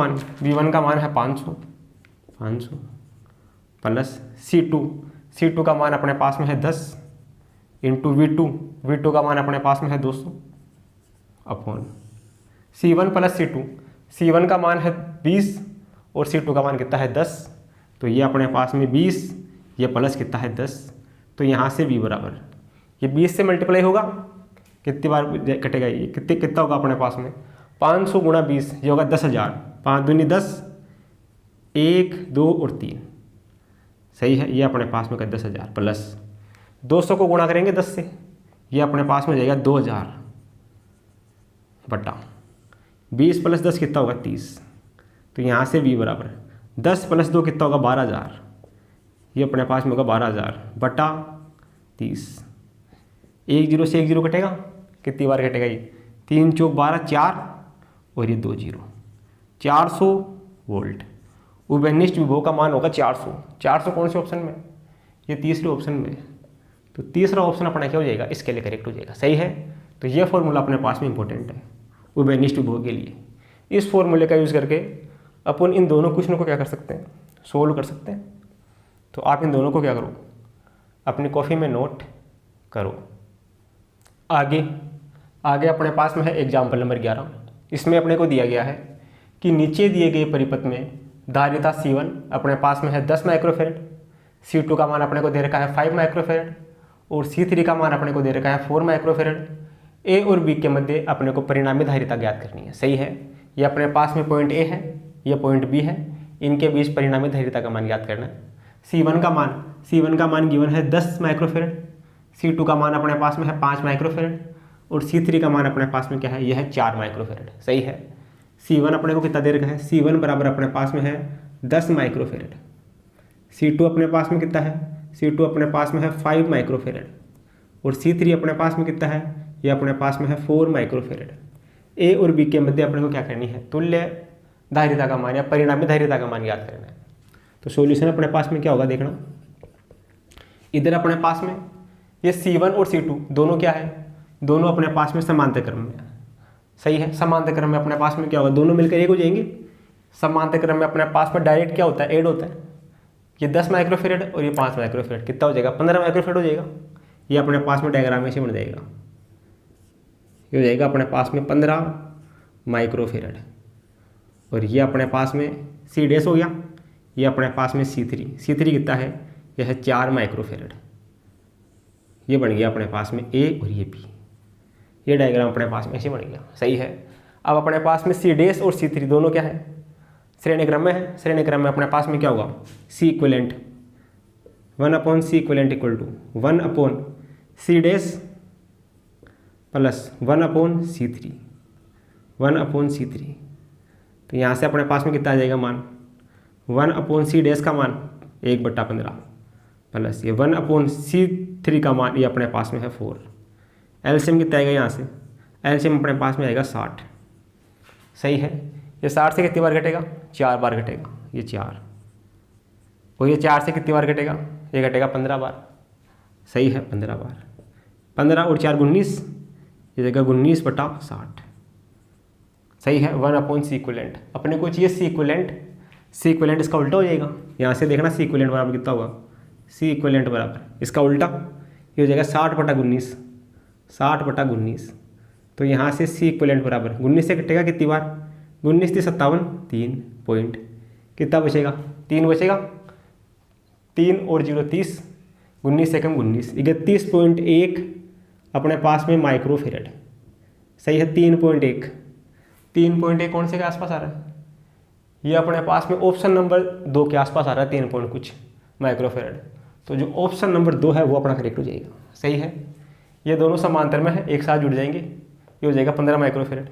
A: मान है 500 प्लस C2 का मान अपने पास में है 10 इंटू V2 का मान अपने पास में है 200 अपॉन C1 प्लस C1 का मान है 20 और C2 का मान कितना है 10, तो ये अपने पास में 20, ये प्लस कितना है 10, तो यहाँ से V बराबर ये 20 से मल्टीप्लाई होगा, कितनी बार कटेगा ये, कितना होगा अपने पास में 500 गुणा 20, ये होगा 10,000, 5 दूनी 10, 1 2 और 3। सही है। ये अपने पास में 10,000 प्लस 200 को गुणा करेंगे 10 से, ये अपने पास में जाएगा 2000 बटा 20 + 10 कितना होगा 30। तो यहाँ से v बराबर 10 + 2 कितना होगा 12,000। ये अपने पास में होगा 12,000 बटा 30। 1 0 से 1 0 कटेगा, कितनी बार कटेगा ये 3 चौक 12 4 और ये 2 0, 400 वोल्ट। उभयनिष्ठ विभव का मान होगा 400। 400 कौन से ऑप्शन में, ये तीसरे ऑप्शन में। तो तीसरा ऑप्शन अपना क्या हो जाएगा, इसके लिए करेक्ट हो जाएगा। सही है। तो ये फॉर्मूला अपने पास में इंपॉर्टेंट है उभयनिष्ठ विभव के लिए। इस फॉर्मूले का यूज़ करके अपन इन दोनों क्वेश्चनों को क्या कर सकते हैं, सोल्व कर सकते हैं। तो आप इन दोनों को क्या करो, अपनी कॉपी में नोट करो। आगे अपने पास में है एग्जाम्पल नंबर 11। इसमें अपने को दिया गया है कि नीचे दिए गए परिपथ में धारिता C1 अपने पास में है 10 माइक्रोफेरेड, C2 का मान अपने को दे रखा है 5 माइक्रोफेरेड और C3 का मान अपने को दे रखा है 4 माइक्रोफेरेड। A और B के मध्य अपने को परिणामी धारिता ज्ञात करनी है। सही है। ये अपने पास में पॉइंट A है, ये पॉइंट B है, इनके बीच परिणामी धारिता का मान ज्ञात करना है। C1 का मान गिवन है 10 माइक्रोफेरेड, C2 का मान अपने पास में है 5 माइक्रोफेरेड और C3 का मान अपने पास में क्या है, यह है 4 माइक्रोफेरेड। सही है। C1 अपने को कितना दे रखा है, C1 बराबर अपने पास में है 10 माइक्रोफेरेड। C2 अपने पास में कितना है, C2 अपने पास में है 5 माइक्रोफेरेड और C3 अपने पास में कितना है, ये अपने पास में है 4 माइक्रोफेरेड। A और B के मध्य अपने को क्या करनी है, तुल्य धारिता का मान या परिणामी धारिता का मान याद करना है। तो सॉल्यूशन अपने पास में क्या होगा देखना, इधर अपने पास में ये C1 और C2 दोनों क्या है, दोनों अपने पास में समांतर क्रम में है। सही है। समांतर क्रम में अपने पास में क्या होगा, दोनों मिलकर एक हो जाएंगे। समांतर क्रम में अपने पास में डायरेक्ट क्या होता है, ऐड होता है। ये 10 माइक्रोफेरेड और ये 5 माइक्रोफेरेड कितना हो जाएगा, 15 माइक्रोफेरेड हो जाएगा। ये अपने पास में डायग्राम में से बन जाएगा, ये हो जाएगा अपने पास में 15 माइक्रोफेरेड और ये अपने पास में C' हो गया, ये अपने पास में C3 कितना है, यह है 4 माइक्रोफेरेड। ये बन गया अपने पास में A और ये B। ये डायग्राम अपने पास में ऐसे बन गया। सही है। अब अपने पास में C' और C3 दोनों क्या है, श्रेणी क्रम में है। श्रेणी क्रम में अपने पास में क्या होगा, C equivalent 1/C equivalent equal to 1/C' plus 1/C3 1/C3। तो यहाँ से अपने पास में कितना आ जाएगा मान, 1/C' का मान 1/15 प्लस ये 1/C3 का मान, ये अपने पास में है 4। एलसीएम कितना आएगा यहाँ से, एलसीएम अपने पास में आएगा 60। सही है। ये 60 से कितनी बार घटेगा, 4 बार घटेगा, ये 4 और ये 4 से कितनी बार घटेगा, ये घटेगा 15 बार। सही है, 15 बार। 15 और 4 19, ये जगह 19/60। सही है। 1/C इक्वलेंट अपने को चाहिए C इक्वलेंट इसका उल्टा हो जाएगा। यहाँ से देखना C इक्वलेंट बराबर कितना होगा, C इक्वलेंट बराबर इसका उल्टा, ये हो जाएगा 60/19 60/19। तो यहाँ से C इक्वलेंट बराबर 19 से कटेगा कितनी बार, 19 × 57 3 पॉइंट, कितना बचेगा 3 बचेगा, 3 और 0 30, 19 से कम 19, 31.1 अपने पास में माइक्रोफेरेड। सही है। 3.1 कौन से के आसपास आ रहा है, ये अपने पास में ऑप्शन नंबर 2 के आसपास आ रहा है 3 पॉइंट कुछ माइक्रोफेरेड। तो जो ऑप्शन नंबर 2 है वो अपना करेक्ट हो जाएगा। सही है। ये दोनों समांतर में है, एक साथ जुड़ जाएंगे, ये हो जाएगा 15 माइक्रोफेरेड,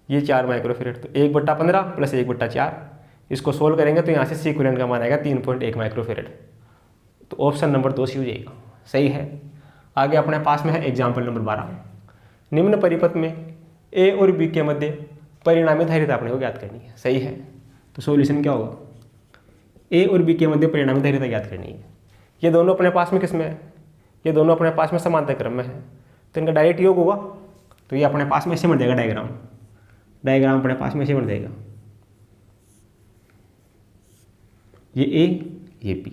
A: ये 4 माइक्रोफेरेड। तो 1/15 प्लस 1/4, इसको सोल्व करेंगे तो यहाँ से C इक्विवेलेंट का मान आएगा 3.1 माइक्रोफेरेड। तो ऑप्शन नंबर 2 सी हो जाएगा। सही है। आगे अपने पास में है एग्जाम्पल नंबर 12। निम्न परिपथ में A और B के मध्य परिणामी धारिता अपने को ज्ञात करनी है। सही है। तो सॉल्यूशन क्या होगा, A और B के मध्य परिणामी धारिता ज्ञात करनी है। ये दोनों अपने पास में किस में है, ये दोनों अपने पास में समांतर क्रम में है, तो इनका डायरेक्ट योग होगा। तो ये अपने पास में ऐसे बन जाएगा डायग्राम अपने पास में ऐसे बन जाएगा, ये A ये B।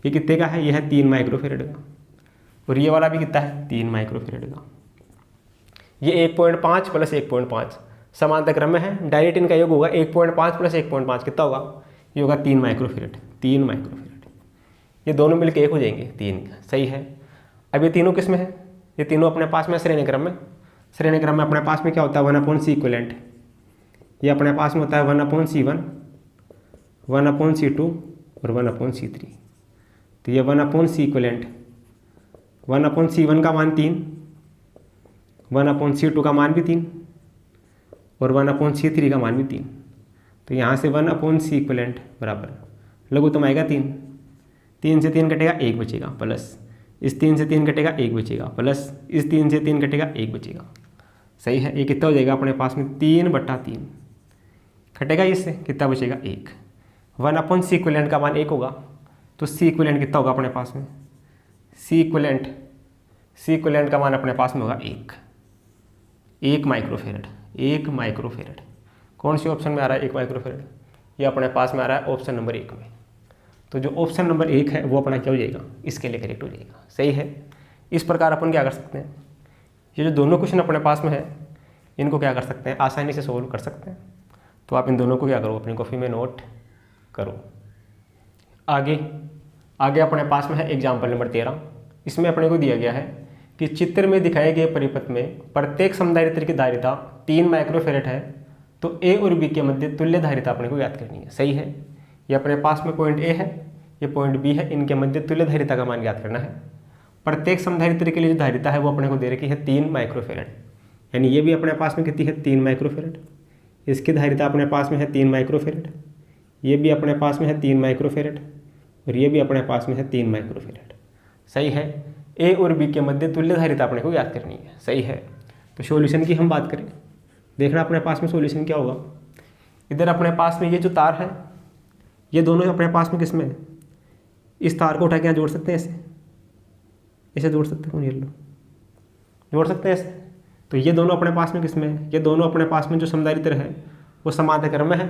A: ये कितने का है, ये है 3 माइक्रोफेरेड का और ये वाला भी कितना है 3 माइक्रोफेरेड का। ये 1.5 प्लस 1.5 समांतर क्रम में है, डायरेक्ट इनका योग होगा 1.5 प्लस 1.5 कितना होगा, ये होगा 3 माइक्रोफेरेड। 3 माइक्रोफेरेड ये दोनों मिलकर एक हो जाएंगे 3 का। सही है। अब ये तीनों किस में है, ये तीनों अपने पास में श्रेणी क्रम में। श्रेणी क्रम में अपने पास में क्या होता है 1/C इक्विवेलेंट, ये अपने पास में होता है 1/C1 1/C2 और 1/C3। तो ये 1/C इक्विवेलेंट 1/C1 का मान 3, 1/C2 का मान भी 3 और 1/c3 का मान भी 3। तो यहाँ से 1/c इक्वलेंट बराबर लघुत्तम आएगा 3। 3 से 3 कटेगा 1 बचेगा, प्लस इस 3 से 3 कटेगा 1 बचेगा, प्लस इस 3 से 3 कटेगा 1 बचेगा। सही है। ये कितना हो जाएगा अपने पास में 3/3 कटेगा, इससे कितना बचेगा 1। 1/c इक्वलेंट का मान 1 होगा, तो c इक्वलेंट कितना होगा अपने पास में, c इक्वलेंट का मान अपने पास में होगा 1 माइक्रोफेरेड। 1 माइक्रोफेरेड कौन सी ऑप्शन में आ रहा है 1 माइक्रोफेरेड, ये अपने पास में आ रहा है ऑप्शन नंबर 1 में। तो जो ऑप्शन नंबर 1 है वो अपना क्या हो जाएगा, इसके लिए करेक्ट हो जाएगा। सही है। इस प्रकार अपन क्या कर सकते हैं, ये जो दोनों क्वेश्चन अपने पास में है इनको क्या कर सकते हैं, आसानी से सोल्व कर सकते हैं। तो आप इन दोनों को क्या करो, अपनी कॉपी में नोट करो। आगे अपने पास में है एग्जाम्पल नंबर 13। इसमें अपने को दिया गया है कि चित्र में दिखाए गए परिपथ में प्रत्येक समधारित्र की धारिता 3 माइक्रोफेरेड है, तो ए और बी के मध्य तुल्य धारिता अपने को ज्ञात करनी है। सही है। ये अपने पास में पॉइंट ए है, ये पॉइंट बी है, इनके मध्य तुल्य धारिता का मान ज्ञात करना है। प्रत्येक समधारित्र के लिए जो धारिता है वो अपने को दे रखी है 3 माइक्रोफेरेड, यानी ये भी अपने पास में कितनी है 3 माइक्रोफेरेड। इसकी धारिता अपने पास में है 3 माइक्रोफेरेड, ये भी अपने पास में है 3 माइक्रोफेरेड, और ये भी अपने पास में है 3 माइक्रोफेरेड। सही है। ए और बी के मध्य तुल्य धारिता अपने को याद करनी है। सही है। तो सॉल्यूशन की हम बात करें, देखना अपने पास में सॉल्यूशन क्या होगा। इधर अपने पास में ये जो तार है ये दोनों अपने पास में किस में है, इस तार को उठा के यहाँ जोड़ सकते हैं, ऐसे जोड़ सकते हैं, ये लो जोड़ सकते हैं ऐसे। तो ये दोनों अपने पास में किस में है, ये दोनों अपने पास में जो समधारित्र है वो समांतर क्रम में है।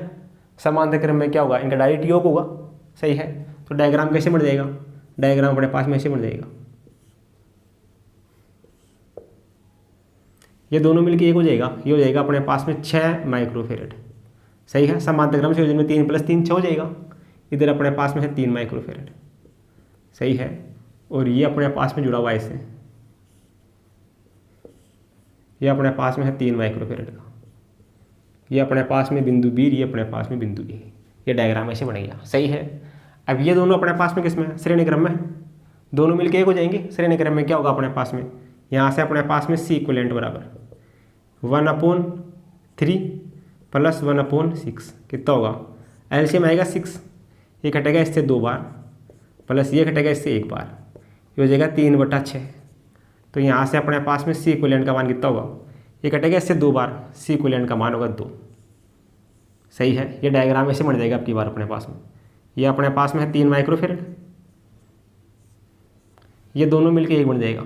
A: समांतर क्रम में क्या होगा, इनका डायरेक्ट योग होगा। सही है। तो डायग्राम कैसे बन जाएगा, डायग्राम अपने पास में ऐसे बन जाएगा, ये दोनों मिलके एक हो जाएगा, ये हो जाएगा अपने पास में 6 माइक्रोफेरेड। सही है। समांतर क्रम संयोजन में 3 + 3 6 हो जाएगा। इधर अपने पास में है 3 माइक्रोफेरेड। सही है। और ये अपने पास में जुड़ा हुआ है इससे, ये अपने पास में है 3 माइक्रोफेरेड का, ये अपने पास में बिंदु बी, ये अपने पास में बिंदु ए। ये डायग्राम ऐसे बनेगा। सही है। अब ये दोनों अपने पास में किस में है, श्रेणी क्रम में है, दोनों मिलके एक हो जाएंगे। श्रेणी क्रम में क्या होगा अपने पास में, यहाँ से अपने पास में सी इक्वलेंट बराबर 1/3 + 1/6 कितना होगा, एलसीएम आएगा 6, ये कटेगा इससे 2 बार, प्लस ये कटेगा इससे 1 बार, ये हो जाएगा 3/6। तो यहाँ से अपने पास में सी इक्वलेंट का मान कितना होगा, ये कटेगा इससे 2 बार, सी इक्वलेंट का मान होगा 2। सही है। ये डायग्राम ऐसे बन जाएगा आपकी बार अपने पास में, ये अपने पास में है 3 माइक्रोफेरेड, ये दोनों मिलके एक बन जाएगा,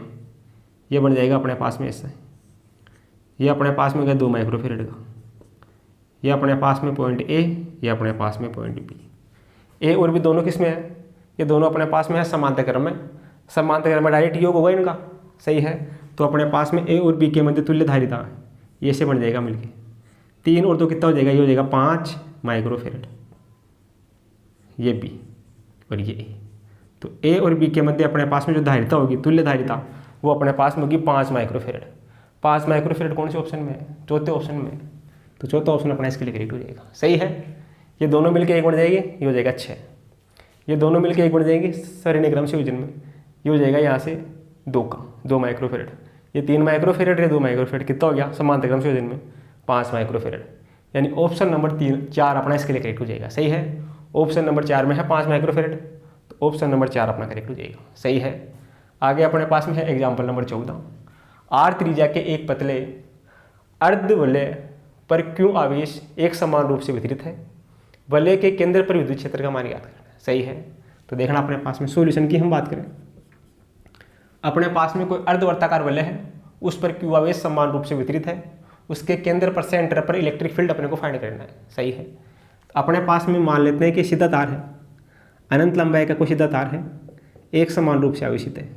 A: ये बन जाएगा अपने पास में इससे, ये अपने पास में गया 2 माइक्रोफेरेड का, ये अपने पास में पॉइंट ए, ये अपने पास में पॉइंट बी। ए और बी दोनों किस में है, ये दोनों अपने पास में है समांतर क्रम में, समांतर क्रम में डायरेक्ट योग होगा इनका। सही है। तो अपने पास में ए और बी के मध्य तुल्य धारिता ये से बन जाएगा मिलके 3 और 2 कितना हो जाएगा, ये हो जाएगा 5 माइक्रोफेरेड, ये बी और ये ए। तो ए और बी के मध्य अपने पास में जो धारिता होगी तुल्य धारिता वो अपने पास में होगी 5 माइक्रोफेरेड। 5 माइक्रोफेरेड कौन से ऑप्शन में है, चौथे ऑप्शन में। तो चौथा ऑप्शन अपना इसके लिए करेक्ट हो जाएगा। सही है। ये दोनों मिलके एक बन जाएगी, ये हो जाएगा 6, ये दोनों मिलके एक बन जाएंगे श्रेणी क्रम संयोजन में, ये हो जाएगा यहाँ से 2 माइक्रोफेरेड, ये 3 माइक्रोफेरेड, ये 2 माइक्रोफेरेड, कितना हो गया समांतर क्रम संयोजन में 5 माइक्रोफेरेड। यानी ऑप्शन नंबर 4 अपना इसके लिए करेक्ट हो जाएगा। सही है। ऑप्शन नंबर 4 में है 5 माइक्रोफेरेड, तो ऑप्शन नंबर 4 अपना करेक्ट हो जाएगा। सही है। आगे अपने पास में है एग्जाम्पल नंबर 14। आर त्रिज्या के एक पतले अर्धवलय पर क्यों आवेश एक समान रूप से वितरित है, वलय के केंद्र पर विद्युत क्षेत्र का मान ज्ञात करना है। सही है। तो देखना अपने पास में सॉल्यूशन की हम बात करें, अपने पास में कोई अर्धवर्ताकार वलय है, उस पर क्यू आवेश समान रूप से वितरित है, उसके केंद्र पर सेंटर पर इलेक्ट्रिक फील्ड अपने को फाइंड करना है। सही है। अपने पास में मान लेते हैं कि सीधा तार है, अनंत लंबाई का कोई सीधा तार है, एक समान रूप से आवेशित है,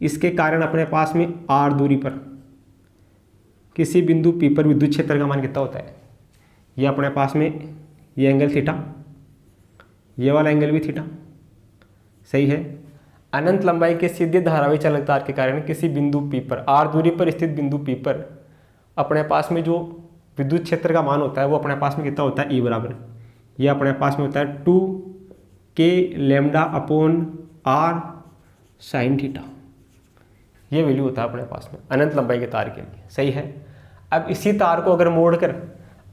A: इसके कारण अपने पास में आर दूरी पर किसी बिंदु पी पर विद्युत क्षेत्र का मान कितना होता है, ये अपने पास में ये एंगल थीटा, ये वाला एंगल भी थीटा। सही है। अनंत लंबाई के सीधे धारावी चालक तार के कारण किसी बिंदु पी पर, आर दूरी पर स्थित बिंदु पी पर अपने पास में जो विद्युत क्षेत्र का मान होता है वो अपने पास में कितना होता है, ई बराबर, ये अपने पास में होता है 2k λ/r sin थीटा, ये वैल्यू होता है अपने पास में अनंत लंबाई के तार के लिए। सही है। अब इसी तार को अगर मोड़कर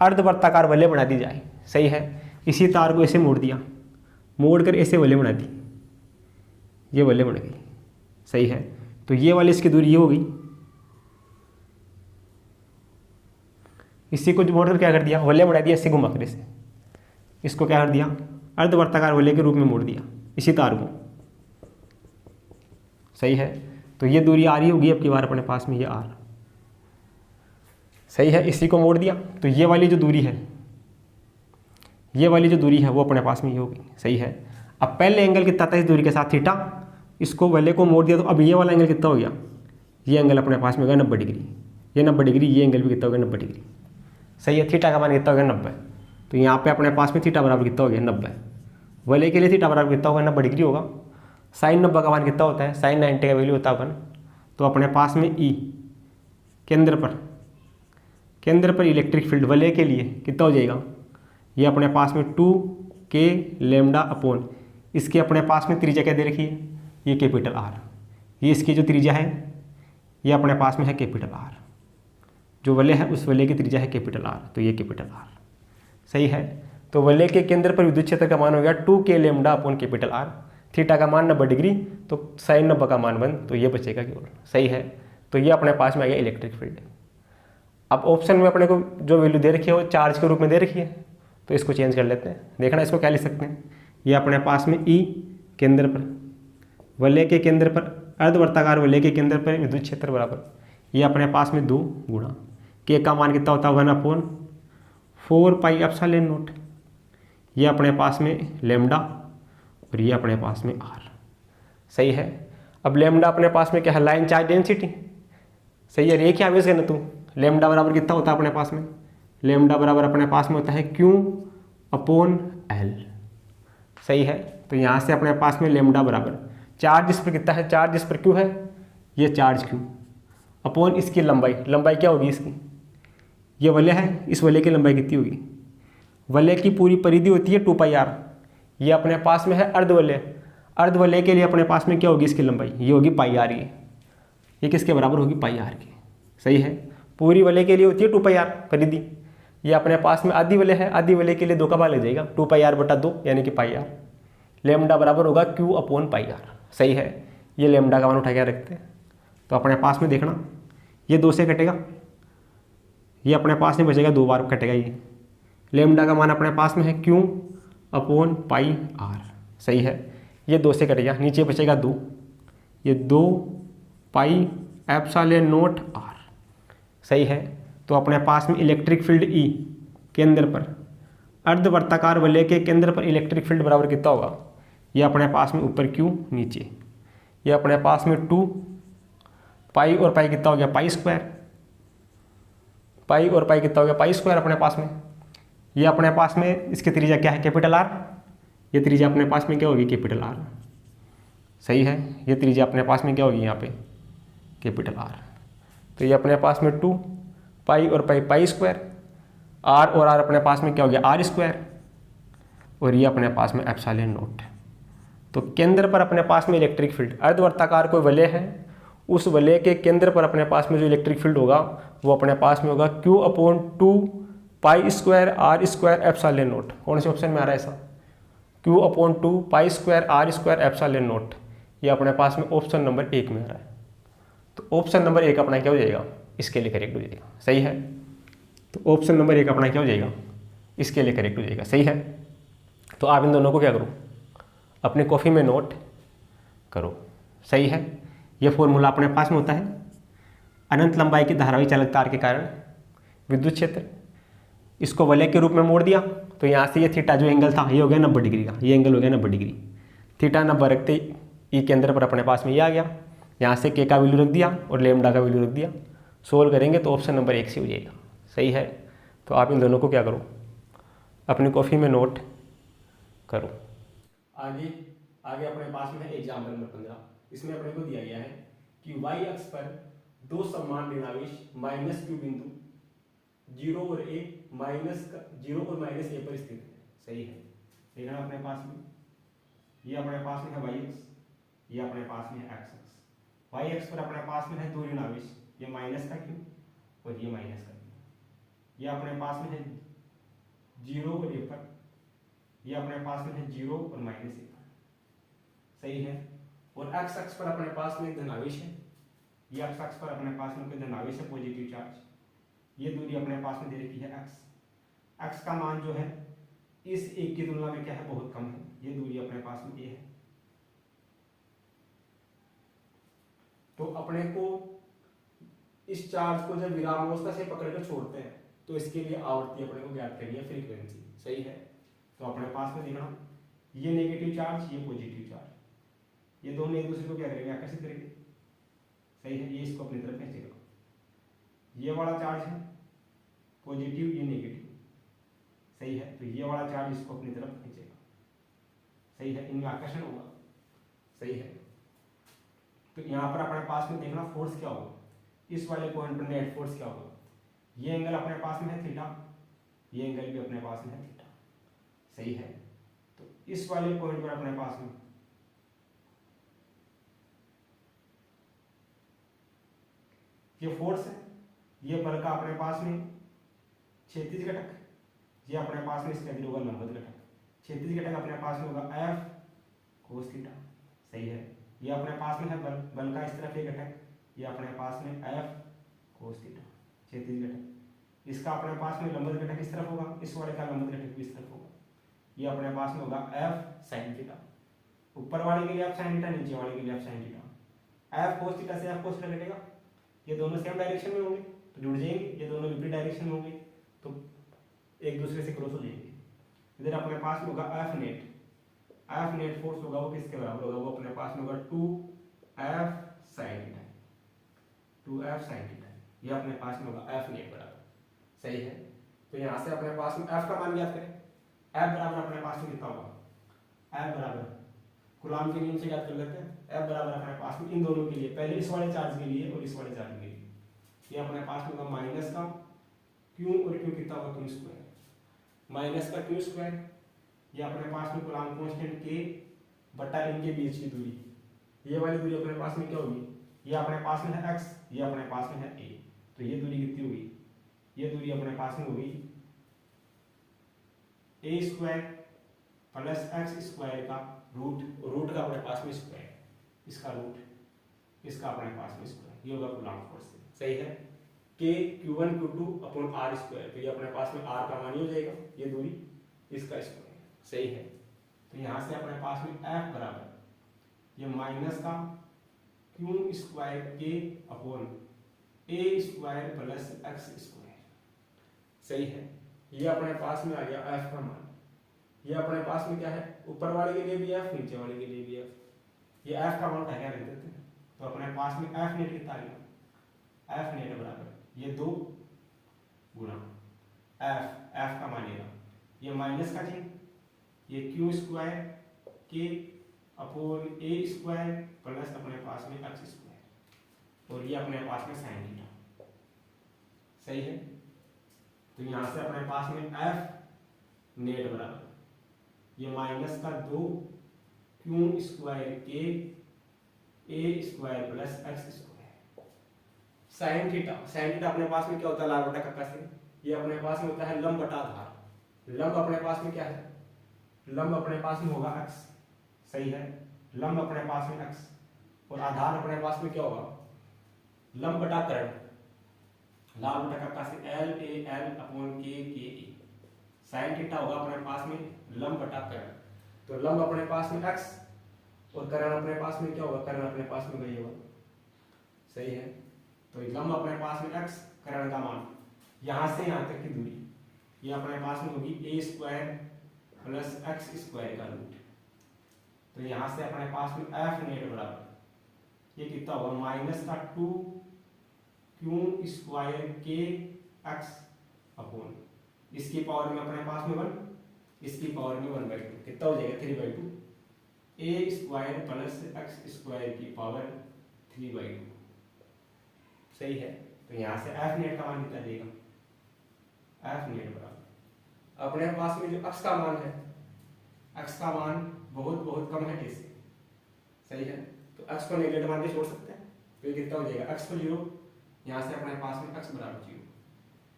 A: अर्धवर्ताकार वलय बना दी जाए, सही है, इसी तार को ऐसे मोड़ दिया, मोड़कर ऐसे वलय बना दी, ये वलय बन गई, सही है। तो ये वाली इसकी दूरी ये हो गई, इसी को मोड़कर क्या कर दिया, वलय बना दिया, इसे घुमाकर इसे, इसको क्या कर दिया, अर्धवर्ताकार वलय के रूप में मोड़ दिया इसी तार को, सही है। तो ये दूरी आर ही होगी अब की बार अपने पास में, ये आर, सही है। इसी को मोड़ दिया तो ये वाली जो दूरी है, ये वाली जो दूरी है वो अपने पास में ये होगी, सही है। अब पहले एंगल कितना था इस दूरी के साथ, थीटा, इसको वलय को मोड़ दिया तो अब ये वाला एंगल कितना हो गया, ये एंगल अपने पास में होगा 90 डिग्री, ये 90 डिग्री, ये एंगल भी कितना हो गया 90 डिग्री, सही है। थीटा का मान कितना हो गया 90, तो यहाँ पे अपने पास में थीटा बराबर कितना हो गया 90, वलय के लिए थीटा बराबर कितना होगा 90 डिग्री होगा। साइन 90 का मान कितना होता है, साइन 90 का वैल्यू होता है 1, तो अपने पास में ई केंद्र पर इलेक्ट्रिक फील्ड वलय के लिए कितना हो जाएगा, ये अपने पास में 2k लैम्डा अपॉन, इसके अपने पास में त्रिज्या क्या दे रखी है, ये कैपिटल आर, ये इसकी जो त्रिज्या है ये अपने पास में है कैपिटल आर, जो वलय है उस वलय की त्रिज्या है कैपिटल आर, तो ये कैपिटल आर, सही है। तो वलय के केंद्र पर विद्युत क्षेत्र का मान हो गया 2k lambda upon capital R, theta का मान 90 डिग्री, तो साइन 90 का मान 1, तो ये बचेगा केवल, सही है। तो ये अपने पास में आ गया इलेक्ट्रिक फील्ड। अब ऑप्शन में अपने को जो वैल्यू दे रखी है वो चार्ज के रूप में दे रखी है, तो इसको चेंज कर लेते हैं। देखना इसको क्या लिख सकते हैं, ये अपने पास में ई केंद्र पर, वलय के केंद्र पर, अर्धवर्ताकार वलय के केंद्र पर विद्युत क्षेत्र बराबर, ये अपने पास में 2 गुणा के का मान कितना होता है 1/4 पाई एप्सिलॉन नॉट, ये अपने पास में लैम्डा और ये अपने पास में आर, सही है। अब लैम्डा अपने पास में क्या है, लाइन चार्ज डेंसिटी, सही है। रेखीय आवेश है ना, तू लैम्डा बराबर कितना होता है अपने पास में, लैम्डा बराबर अपने पास में होता है Q/L, सही है। तो यहाँ से अपने पास में लैम्डा बराबर चार्ज इस पर कितना है, चार्ज इस पर Q है, ये चार्ज Q अपॉन इसकी लंबाई, लंबाई क्या होगी इसकी, ये वलय है, इस वलय की लंबाई कितनी होगी, वलय की पूरी परिधि होती है 2πr, ये अपने पास में है अर्धवलय, अर्धवलय के लिए अपने पास में क्या होगी इसकी लंबाई, ये होगी πr, ये किसके बराबर होगी πr की, सही है। पूरी वलय के लिए होती है 2πr परिधि, ये अपने पास में आधी वलय है, आधी वलय के लिए 2 का भाग लग जाएगा, 2πr/2 यानी कि πr, लैम्डा बराबर होगा Q/πr, सही है। ये लैम्डा का मान उठा के रखते हैं, तो अपने पास में देखना ये 2 से कटेगा, ये अपने पास में बचेगा 2 बार कटेगा, ये लैम्डा का मान अपने पास में है Q/πr, सही है। ये 2 से कटेगा, नीचे बचेगा 2, ये 2 पाई एप्सिलॉन नॉट r, सही है। तो अपने पास में इलेक्ट्रिक फील्ड E केंद्र पर, अर्धवर्ताकार वलय के केंद्र पर इलेक्ट्रिक फील्ड बराबर कितना होगा, ये अपने पास में ऊपर Q, नीचे ये अपने पास में 2 पाई और पाई कितना हो गया π², पाई और पाई कितना हो गया π² अपने पास में, ये अपने पास में इसकी त्रिज्या क्या है कैपिटल R, ये त्रिज्या अपने पास में क्या होगी कैपिटल R, सही है। ये त्रिज्या अपने पास में क्या होगी यहाँ पे कैपिटल R, तो ये अपने पास में 2 पाई और पाई π², R और R अपने पास में क्या हो गया r², और ये अपने पास में एप्सिलॉन नॉट। तो केंद्र पर अपने पास में इलेक्ट्रिक फील्ड, अर्धवर्ताकार कोई वलय है, उस वलय के केंद्र पर अपने पास में जो इलेक्ट्रिक फील्ड होगा वो अपने पास में होगा Q/2 π² r² एप्सिलॉन नॉट। कौन से ऑप्शन में आ रहा है ऐसा, Q/2 π² r² एप्सिलॉन नॉट, ये अपने पास में ऑप्शन नंबर 1 में आ रहा है। तो ऑप्शन नंबर 1 अपना क्या हो जाएगा, इसके लिए करेक्ट हो जाएगा, सही है। तो ऑप्शन नंबर 1 अपना क्या हो जाएगा, इसके लिए करेक्ट हो जाएगा, सही है। तो आप इन दोनों को क्या करो, अपनी कॉपी में नोट करो, सही है। ये फॉर्मूला अपने पास में होता है, अनंत लंबाई की धारावी चालक तार के कारण विद्युत क्षेत्र, इसको वलय के रूप में मोड़ दिया, तो यहाँ से ये थीटा जो एंगल था ये हो गया 90 डिग्री का, ये एंगल हो गया 90 डिग्री, थीटा 90 रखते ई केंद्र पर अपने पास में ये आ गया, यहाँ से के का वैल्यू रख दिया और लैम्डा का वैल्यू रख दिया, सोल्व करेंगे तो ऑप्शन नंबर 1 से हो जाएगा, सही है। तो आप इन दोनों को क्या करो, अपनी कॉपी में नोट करो। आगे अपने पास में है एग्जाम्पल नंबर 15, इसमें अपने को दिया गया है कि y अक्ष पर 2 समान ऋणावेश -q बिंदु 0 और a पर स्थित है, सही है। देखना अपने पास में ये अपने पास में है y अक्ष, ये अपने पास में है x अक्ष। y अक्ष पर अपने पास में है 2 ऋणावेश, ये माइनस का q और ये माइनस का q, ये अपने पास में है 0 और 1 पर, ये अपने पास में है 0 और -1 पर, सही है। और x अक्ष पर अपने पास में एक धनावेश है, ये x अक्ष पर अपने पास में कोई धनावेश है, पॉजिटिव चार्ज। ये दूरी अपने पास में दे रखी है x का मान जो है इस एक की तुलना में क्या है, बहुत कम है। ये दूरी अपने पास में a है। तो अपने को इस चार्ज को जब विरामावस्था से पकड़ कर छोड़ते हैं तो इसके लिए आवृत्ति अपने को ज्ञात करनी है, फ्रीक्वेंसी, सही है। तो अपने पास में देखना, ये नेगेटिव चार्ज, ये पॉजिटिव चार्ज, ये दोनों एक दूसरे को क्या करेंगे, आकर्षित करेंगे, सही है। ये इसको अपनी तरफ खींचेगा। ये वाला चार्ज है पॉजिटिव, ये नेगेटिव, सही है। तो ये वाला चार्ज इसको अपनी तरफ खींचेगा, सही है। इनमें आकर्षण होगा, सही है। तो यहाँ पर अपने पास में देखना फोर्स क्या होगा, इस वाले पॉइंट पर नेट फोर्स क्या होगा। ये एंगल अपने पास में है थीटा, ये एंगल भी अपने पास में है थीटा, सही है। तो इस वाले पॉइंट पर अपने पास में ये फोर्स है, ये बल का अपने पास में क्षैतिज घटक, ये अपने पास में इसका होगा लंबवत घटक। क्षैतिज घटक अपने पास में होगा F cos थीटा, सही है। ये अपने पास में है बल का इस तरफ ये घटक, ये अपने पास में F cos थीटा क्षैतिज घटक। इसका अपने पास में लंबवत घटक इस तरफ होगा, इस वाले का लंबवत घटक भी इस तरफ होगा। ये अपने पास में होगा F sin थीटा, ऊपर वाले के लिए F sin थीटा, नीचे वाले के लिए F sin theta. F cos theta से F cos थीटा घटेगा, ये दोनों सेम डायरेक्शन में होंगे तो जुड़ जाएंगे, ये दोनों विपरीत डायरेक्शन में होंगे तो एक दूसरे से क्रॉस हो जाएंगे। इधर अपने पास में होगा F नेट फोर्स होगा वो किसके बराबर होगा, वो अपने पास में होगा 2F sin theta, 2F sin theta. ये अपने पास में होगा F नेट बराबर, सही है। तो यहाँ से अपने पास में F का मान ज्ञात करें। F बराबर अपने पास में कितना होगा, F बराबर कूलॉम के नियम से ज्ञात कर लेते हैं। F बराबर अपने पास में इन दोनों के लिए, पहले इस वाले चार्ज के लिए और इस वाले चार्ज के लिए, ये अपने पास में होगा माइनस का Q और Q कितना होगा, Q स्क्वायर, माइनस का Q स्क्वायर। ये अपने पास में कूलॉम कांस्टेंट K बटा इनके बीच की दूरी, ये वाली दूरी अपने पास में क्या होगी, ये अपने पास में है x, ये अपने पास में है a। तो ये दूरी कितनी होगी, ये दूरी अपने पास में होगी a square plus x square का रूट का अपने पास में स्क्वायर, इसका रूट, इसका अपने पास में स्क्वायर, ये होगा कूलॉम फोर्स, सही है। k q1 q2 upon r square, तो ये अपने पास में r का मान हो जाएगा, ये दूरी इसका स्क्वायर, सही है। तो यहाँ से अपने पास में F बराबर ये माइनस का Q square K upon A square plus x square, सही है। ये अपने पास में आ गया F का मान। ये अपने पास में क्या है, ऊपर वाले के लिए भी F, नीचे वाले के लिए भी F। ये F का मान क्या रख देते हैं, तो अपने पास में F नेट कितना आ गया, F नेट बराबर ये 2 गुना F का मान ये माइनस का चिन्ह, ये Q square K upon A square plus अपने पास में x स्क्वायर, और ये अपने पास में sin थीटा, सही है। तो यहाँ से अपने पास में F नेट बराबर ये माइनस का 2 Q square K A square plus x square sin theta अपने पास में क्या होता है, लाल बटा कक्का से, ये अपने पास में होता है लंब बटा आधार। लंब अपने पास में क्या है, लंब अपने पास में होगा x, सही है। लंब अपने पास में x और आधार अपने पास में क्या होगा, लंब बटा कर्ण, लाल बटा कक्का से L A L upon K K A। sin theta होगा अपने पास में लंब बटा कर्ण, तो लंब अपने पास में x और कर्ण अपने पास में क्या होगा, कर्ण अपने पास में वही होगा, सही है। तो लंब अपने पास में x, कर्ण का मान यहाँ से यहाँ तक की दूरी ये अपने पास में होगी a square plus x square का रूट। तो यहाँ से अपने पास में F नेट बराबर ये कितना होगा, माइनस का 2 Q square K x upon इसकी पावर में अपने पास में 1, इसकी पावर में 1/2 कितना हो जाएगा, 3/2 a square plus x square की पावर 3/2, सही है। तो यहाँ से F नेट का मान कितना देगा, F नेट बराबर अपने पास में जो x का मान है, x का मान बहुत कम है इससे, सही है। तो x को नेगेटिव मान के छोड़ सकते हैं, तो ये कितना हो जाएगा, x को 0, यहाँ से अपने पास में x बराबर 0,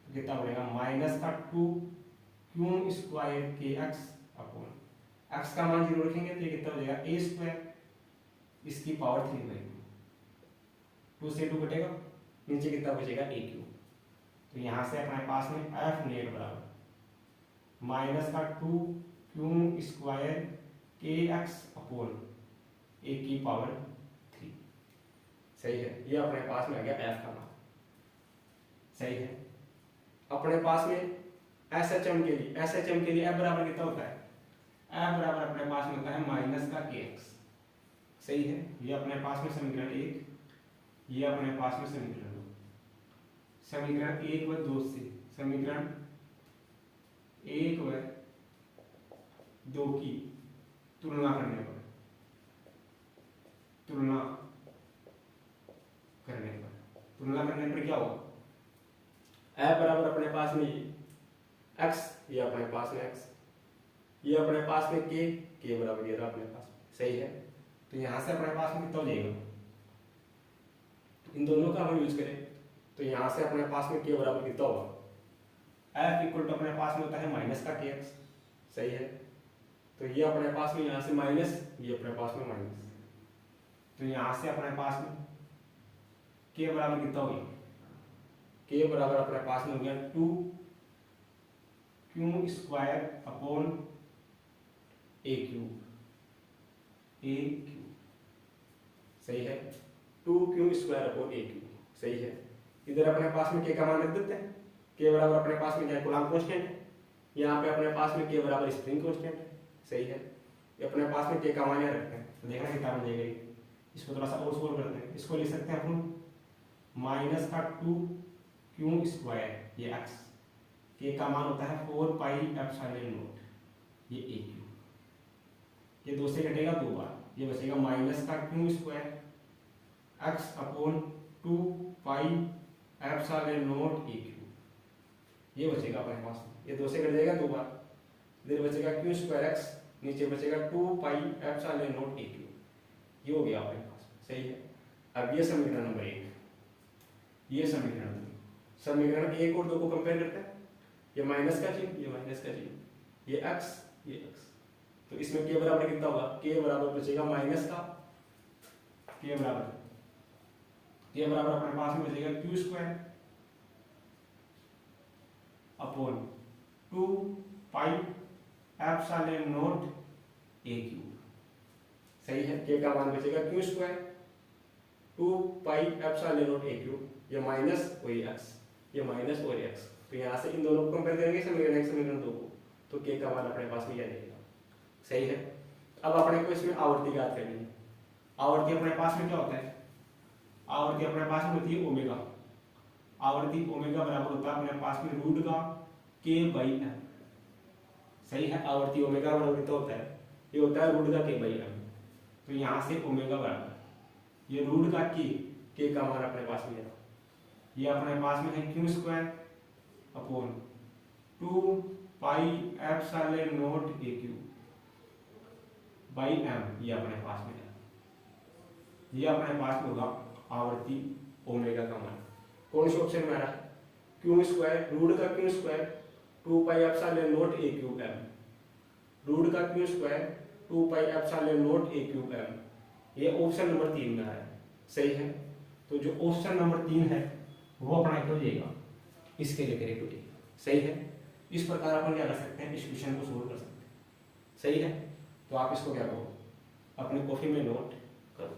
A: तो कितना बनेगा माइनस का 2 स्क्वायर के एक्स अपॉन एक्स का मान 0 रखेंगे तो ये कितना हो जाएगा ए स्क्वायर इसकी पावर 3/2 2 से 2 कटेगा नीचे कितना बचेगा ए क्यू। तो यहाँ से अपने पास में एफ नेट बराबर माइनस का 2 स्क्वायर के एक्स अपॉन ए की पावर 3। सही है, ये अपने पास में आ गया एफ का मान। सही है, अपने पास में एस एच एम के लिए एफ बराबर कितना होता है, एफ बराबर अपने पास में होता है माइनस का के एक्स। सही है, ये अपने पास में समीकरण 1, ये अपने पास में समीकरण 2। समीकरण 1 व 2 से समीकरण 1 व 2 की तुलना करने पर क्या होगा, एफ बराबर अपने पास में एक्स, ये अपने पास में एक्स, ये अपने पास में के बराबर ये रहा अपने पास। सही है, तो यहां से अपने पास में कितना हो जाएगा, इन दोनों का हम यूज करें तो यहां से अपने पास में के बराबर कितना होगा, एफ इक्वल टू अपने पास में होता है माइनस का के एक्स। सही है, तो ये अपने पास में यहां से माइनस, ये अपने पास में माइनस, तो यहां से अपने पास में के बराबर कितना हो गया, के बराबर अपने पास में हो गया 2 स्क्वायर अपॉन ए क्यूब। सही है, 2 स्क्वायर अपॉन ए क्यूब। सही है, इधर अपने पास में के का मान रख देते हैं, के बराबर अपने पास में क्या कूलम्ब कांस्टेंट है, यहाँ पे अपने पास में के बराबर स्प्रिंग कांस्टेंट है। सही है, ये अपने पास में के का मान यहाँ रखते हैं तो देखना कितना बन जाएगा। इसको थोड़ा सा और सोल्व करते हैं, इसको लिख सकते हैं अपन माइनस का 2 स्क्वायर ये एक्स, के का मान होता है 4 पाई एप्सिलॉन नॉट ये ए क्यू, ये 2 से कटेगा 2 बार, ये बचेगा माइनस का 2 square x upon 2 pi epsilon naught A Q, ये बचेगा अपने पास में, ये 2 से कट जाएगा 2 बार, इधर बचेगा क्यू स्क्वायर एक्स, नीचे बचेगा 2 pi epsilon naught A Q, ये हो गया अपने पास। सही है, अब ये समीकरण नंबर 1, ये समीकरण 1 और 2 को कंपेयर करते हैं, ये माइनस का चिन्ह, ये माइनस का चिन्ह, ये x, ये x, तो इसमें के बराबर कितना होगा, के बराबर बचेगा माइनस का, के बराबर अपने पास में बचेगा Q square upon 2 pi epsilon naught A cube. सही है, के का मान बचेगा Q square 2 pi epsilon naught A cube, ये माइनस और ये x, ये माइनस और x, तो यहाँ से इन दोनों को कंपेयर करेंगे समीकरण 1 समीकरण 2 को, तो के का मान अपने पास में यह रहेगा। सही है, अब अपने को इसमें आवर्ती ज्ञात करनी है। आवर्ती अपने पास में क्या होता है, आवर्ती अपने पास में होती है ओमेगा, आवर्ती ओमेगा बराबर होता है अपने पास में रूट का के बाई एम। सही है, आवर्ती ओमेगा बराबर कितना होता है, ये होता है रूट का के बाई एम, तो यहाँ से ओमेगा बराबर ये रूट का के का मान अपने पास में है, ये अपने पास में है Q square upon 2 pi epsilon naught A Q by M, ये अपने पास में है, ये अपने पास में होगा आवर्ती ओमेगा का मान। कौन से ऑप्शन में आ रहा है, क्यू स्क्वायर, रूट का Q square 2 pi epsilon naught A cube M, root का Q square 2 pi epsilon naught A cube M, ये ऑप्शन नंबर 3 में है। सही है, तो जो ऑप्शन नंबर 3 है वो अपना एक हो जाएगा, इसके लिए करेक्ट हो जाएगा। सही है, इस प्रकार अपन क्या कर सकते हैं, इस क्वेश्चन को सोल्व कर सकते हैं। सही है, तो आप इसको क्या करो, अपने कॉपी में नोट करो।